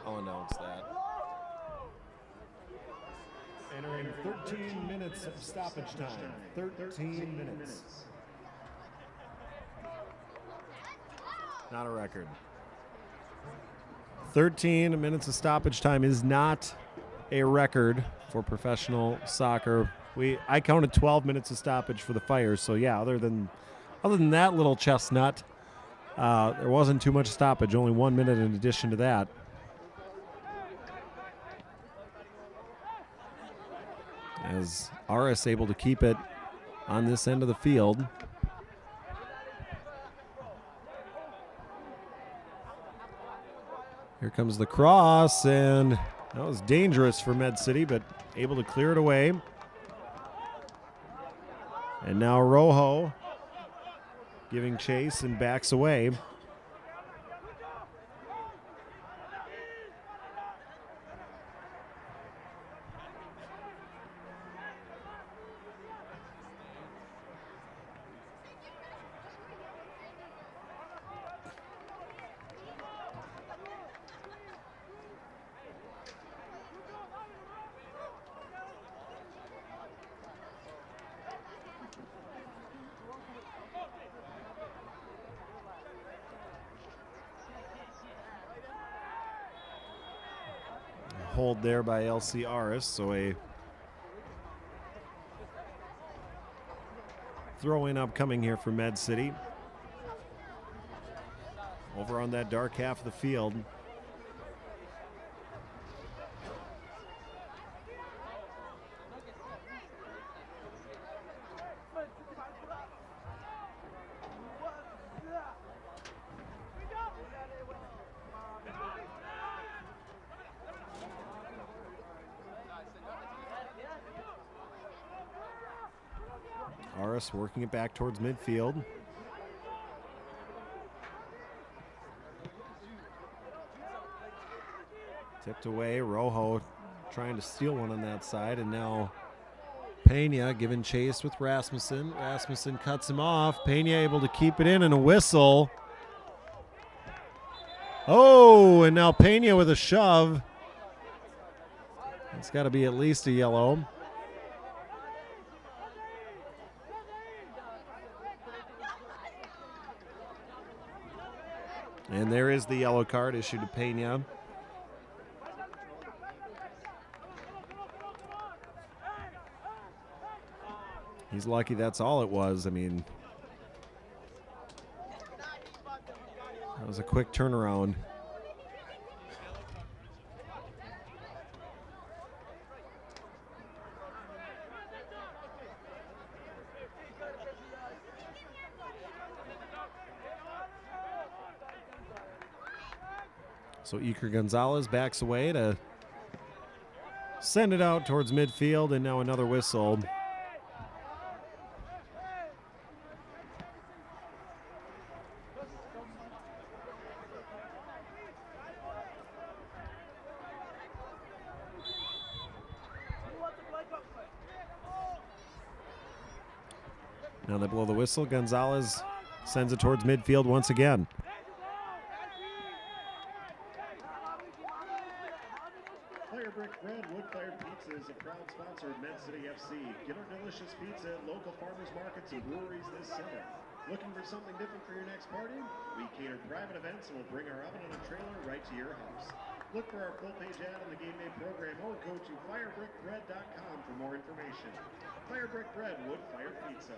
I'll announce that.
Entering 13 minutes of stoppage time. 13 minutes.
Not a record. 13 minutes of stoppage time is not a record for professional soccer. I counted 12 minutes of stoppage for the Fires, so yeah, other than that little chestnut, there wasn't too much stoppage, only 1 minute in addition to that. As Aris able to keep it on this end of the field. Here comes the cross, and that was dangerous for Med City, but able to clear it away. And now Rojo giving chase and backs away. Hold there by LC Aris, so a throw in upcoming here for Med City. Over on that dark half of the field. Aris working it back towards midfield. Tipped away, Rojo trying to steal one on that side, and now Pena giving chase with Rasmussen. Rasmussen cuts him off. Pena able to keep it in, and a whistle. Oh, and now Pena with a shove. It's got to be at least a yellow. And there is the yellow card issued to Pena. He's lucky that's all it was. I mean, that was a quick turnaround. So Iker Gonzalez backs away to send it out towards midfield, and now another whistle. Now they blow the whistle. Gonzalez sends it towards midfield once again.
Fire Brick Bread Wood-Fired Pizza is a proud sponsor of Med City FC. Get our delicious pizza at local farmers markets and breweries this summer. Looking for something different for your next party? We cater private events and we'll bring our oven on a trailer right to your house. Look for our full-page ad on the Game Day program or go to firebrickbread.com for more information. Fire Brick Bread Wood-Fired Pizza.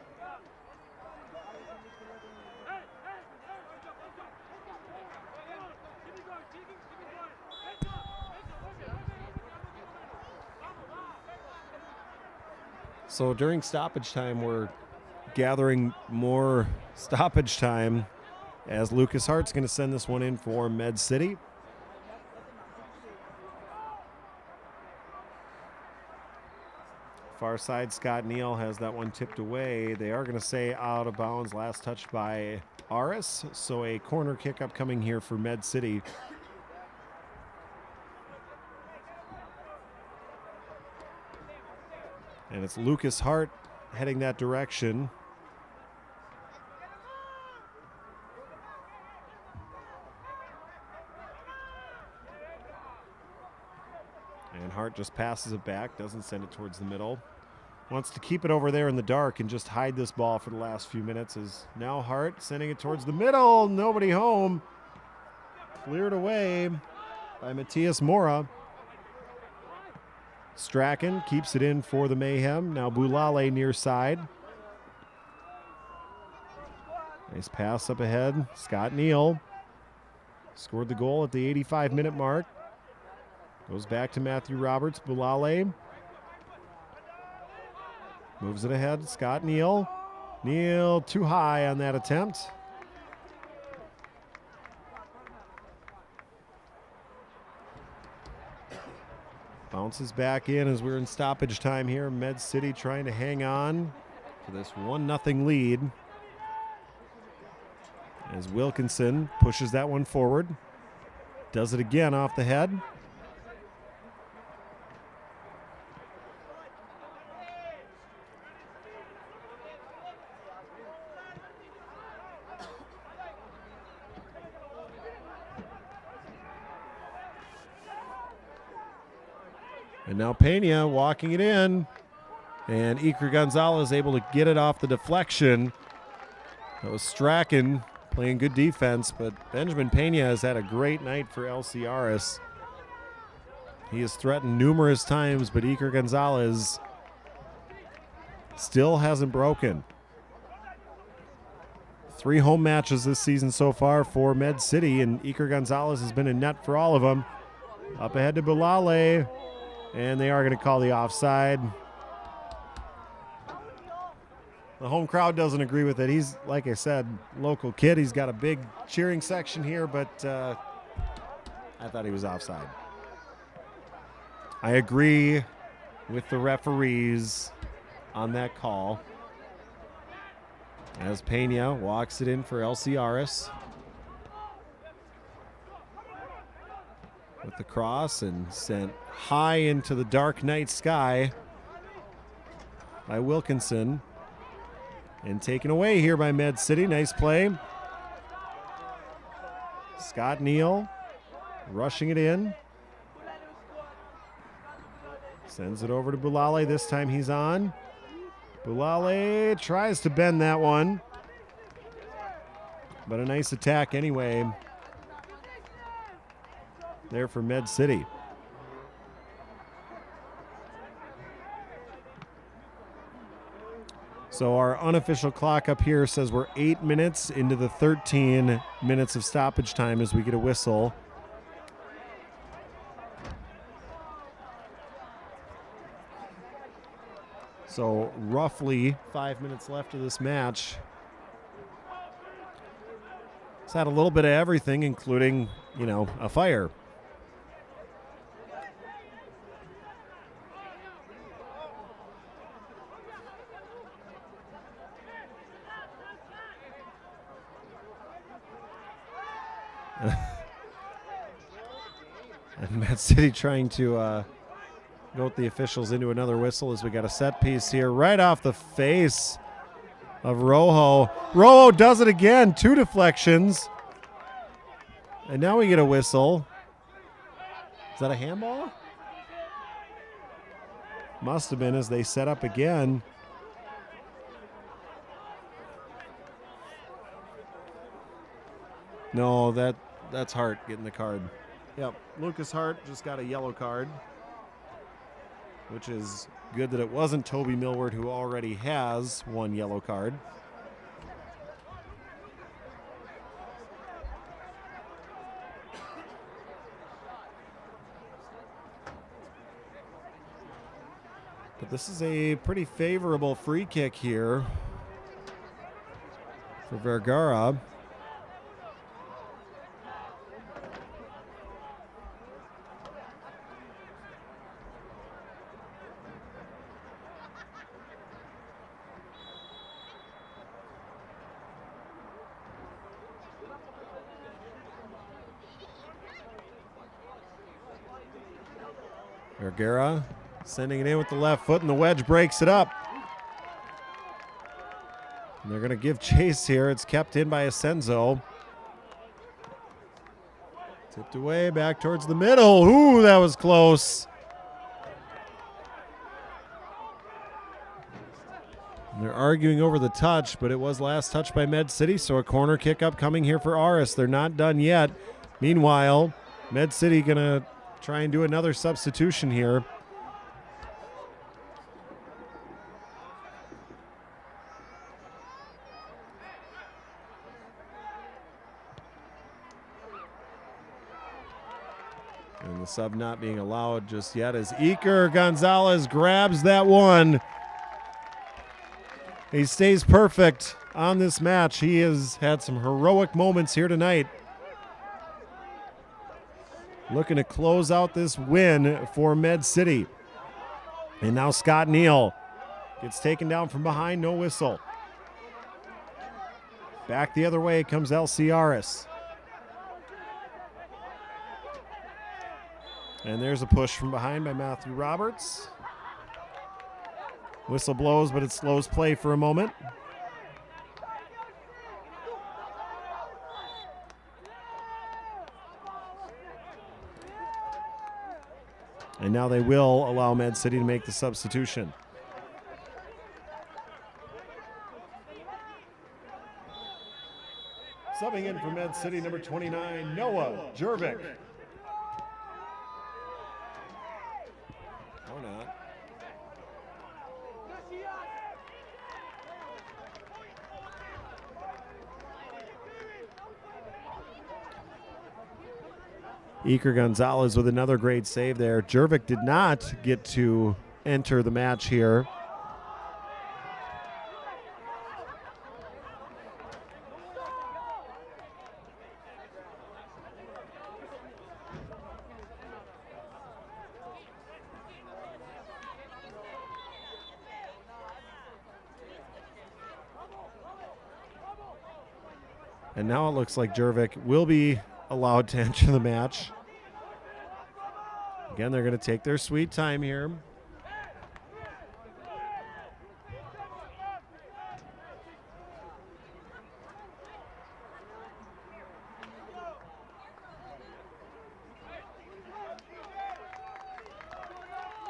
So during stoppage time, we're gathering more stoppage time as Lucas Hart's going to send this one in for Med City. Far side, Scott Neal has that one tipped away. They are going to say out of bounds, last touched by Aris. So a corner kick upcoming here for Med City. And it's Lucas Hart heading that direction. And Hart just passes it back, doesn't send it towards the middle. Wants to keep it over there in the dark and just hide this ball for the last few minutes. Is now Hart sending it towards the middle. Nobody home. Cleared away by Matias Mora. Strachan keeps it in for the Mayhem. Now Boulale near side. Nice pass up ahead. Scott Neal scored the goal at the 85-minute mark. Goes back to Matthew Roberts. Boulale moves it ahead. Scott Neal. Neal too high on that attempt. Bounces back in as we're in stoppage time here. Med City trying to hang on to this 1-0 lead. As Wilkinson pushes that one forward. Does it again off the head. And now Pena walking it in. And Iker Gonzalez able to get it off the deflection. That was Strachan playing good defense, but Benjamin Pena has had a great night for LC Aris. He has threatened numerous times, but Iker Gonzalez still hasn't broken. 3 home matches this season so far for Med City, and Iker Gonzalez has been in net for all of them. Up ahead to Boulale. And they are going to call the offside. The home crowd doesn't agree with it. He's, like I said, local kid. He's got a big cheering section here, but I thought he was offside. I agree with the referees on that call. As Pena walks it in for LC Aris. With the cross and sent high into the dark night sky by Wilkinson. And taken away here by Med City. Nice play. Scott Neal rushing it in. Sends it over to Boulale. This time he's on. Boulale tries to bend that one. But a nice attack anyway. There for Med City. So our unofficial clock up here says we're 8 minutes into the 13 minutes of stoppage time as we get a whistle. So roughly 5 minutes left of this match. It's had a little bit of everything, including, a fire. And Med City trying to goat the officials into another whistle as we got a set piece here right off the face of Rojo. Rojo does it again. 2 deflections. And now we get a whistle. Is that a handball? Must have been as they set up again. No, that's Hart getting the card. Yep, Lucas Hart just got a yellow card, which is good that it wasn't Toby Millward, who already has 1 yellow card. But this is a pretty favorable free kick here for Vergara. Vergara sending it in with the left foot, and the wedge breaks it up. And they're going to give chase here. It's kept in by Asenzo. Tipped away back towards the middle. Ooh, that was close. And they're arguing over the touch, but it was last touched by Med City, so a corner kick upcoming here for Aris. They're not done yet. Meanwhile, Med City going to try and do another substitution here. And the sub not being allowed just yet as Iker Gonzalez grabs that one. He stays perfect on this match. He has had some heroic moments here tonight. Looking to close out this win for Med City. And now Scott Neal gets taken down from behind, no whistle. Back the other way comes LC Aris. And there's a push from behind by Matthew Roberts. Whistle blows, but it slows play for a moment. And now they will allow Med City to make the substitution.
Subbing in for Med City, number 29, Noah Jervik.
Or not. Iker Gonzalez with another great save there. Jervik did not get to enter the match here. And now it looks like Jervik will be allowed to enter the match. Again, they're going to take their sweet time here.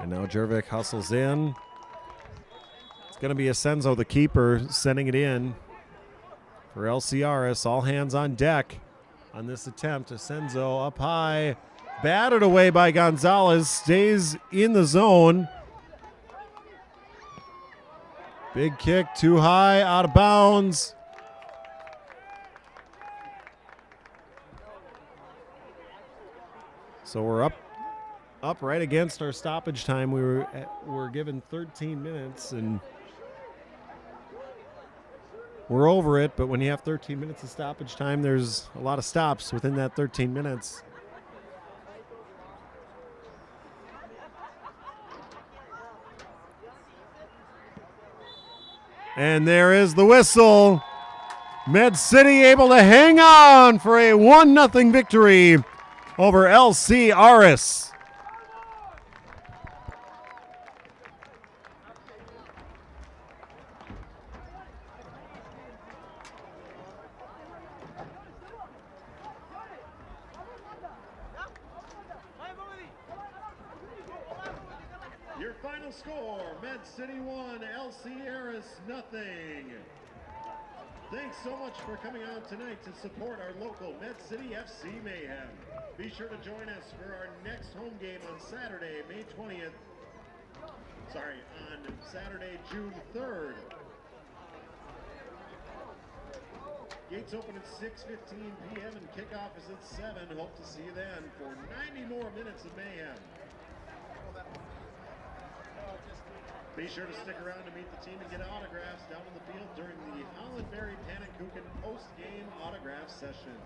And now Jervik hustles in. It's going to be Asenzo, the keeper, sending it in for LC Aris. All hands on deck on this attempt. Asenzo up high. Batted away by Gonzalez. Stays in the zone. Big kick, too high, out of bounds. So we're up right against our stoppage time. We're given 13 minutes, and we're over it. But when you have 13 minutes of stoppage time, there's a lot of stops within that 13 minutes. And there is the whistle. Med City able to hang on for a 1-0 victory over LC Aris.
Your final score, Med City 1, LC Aris nothing. Thanks so much for coming out tonight to support our local Med City FC Mayhem. Be sure to join us for our next home game on Saturday, May 20th. Sorry, on Saturday, June 3rd. Gates open at 6:15 p.m. and kickoff is at 7. Hope to see you then for 90 more minutes of mayhem. Be sure to stick around to meet the team and get autographs down on the field during the Hollandberry Pannenkoeken post-game autograph session.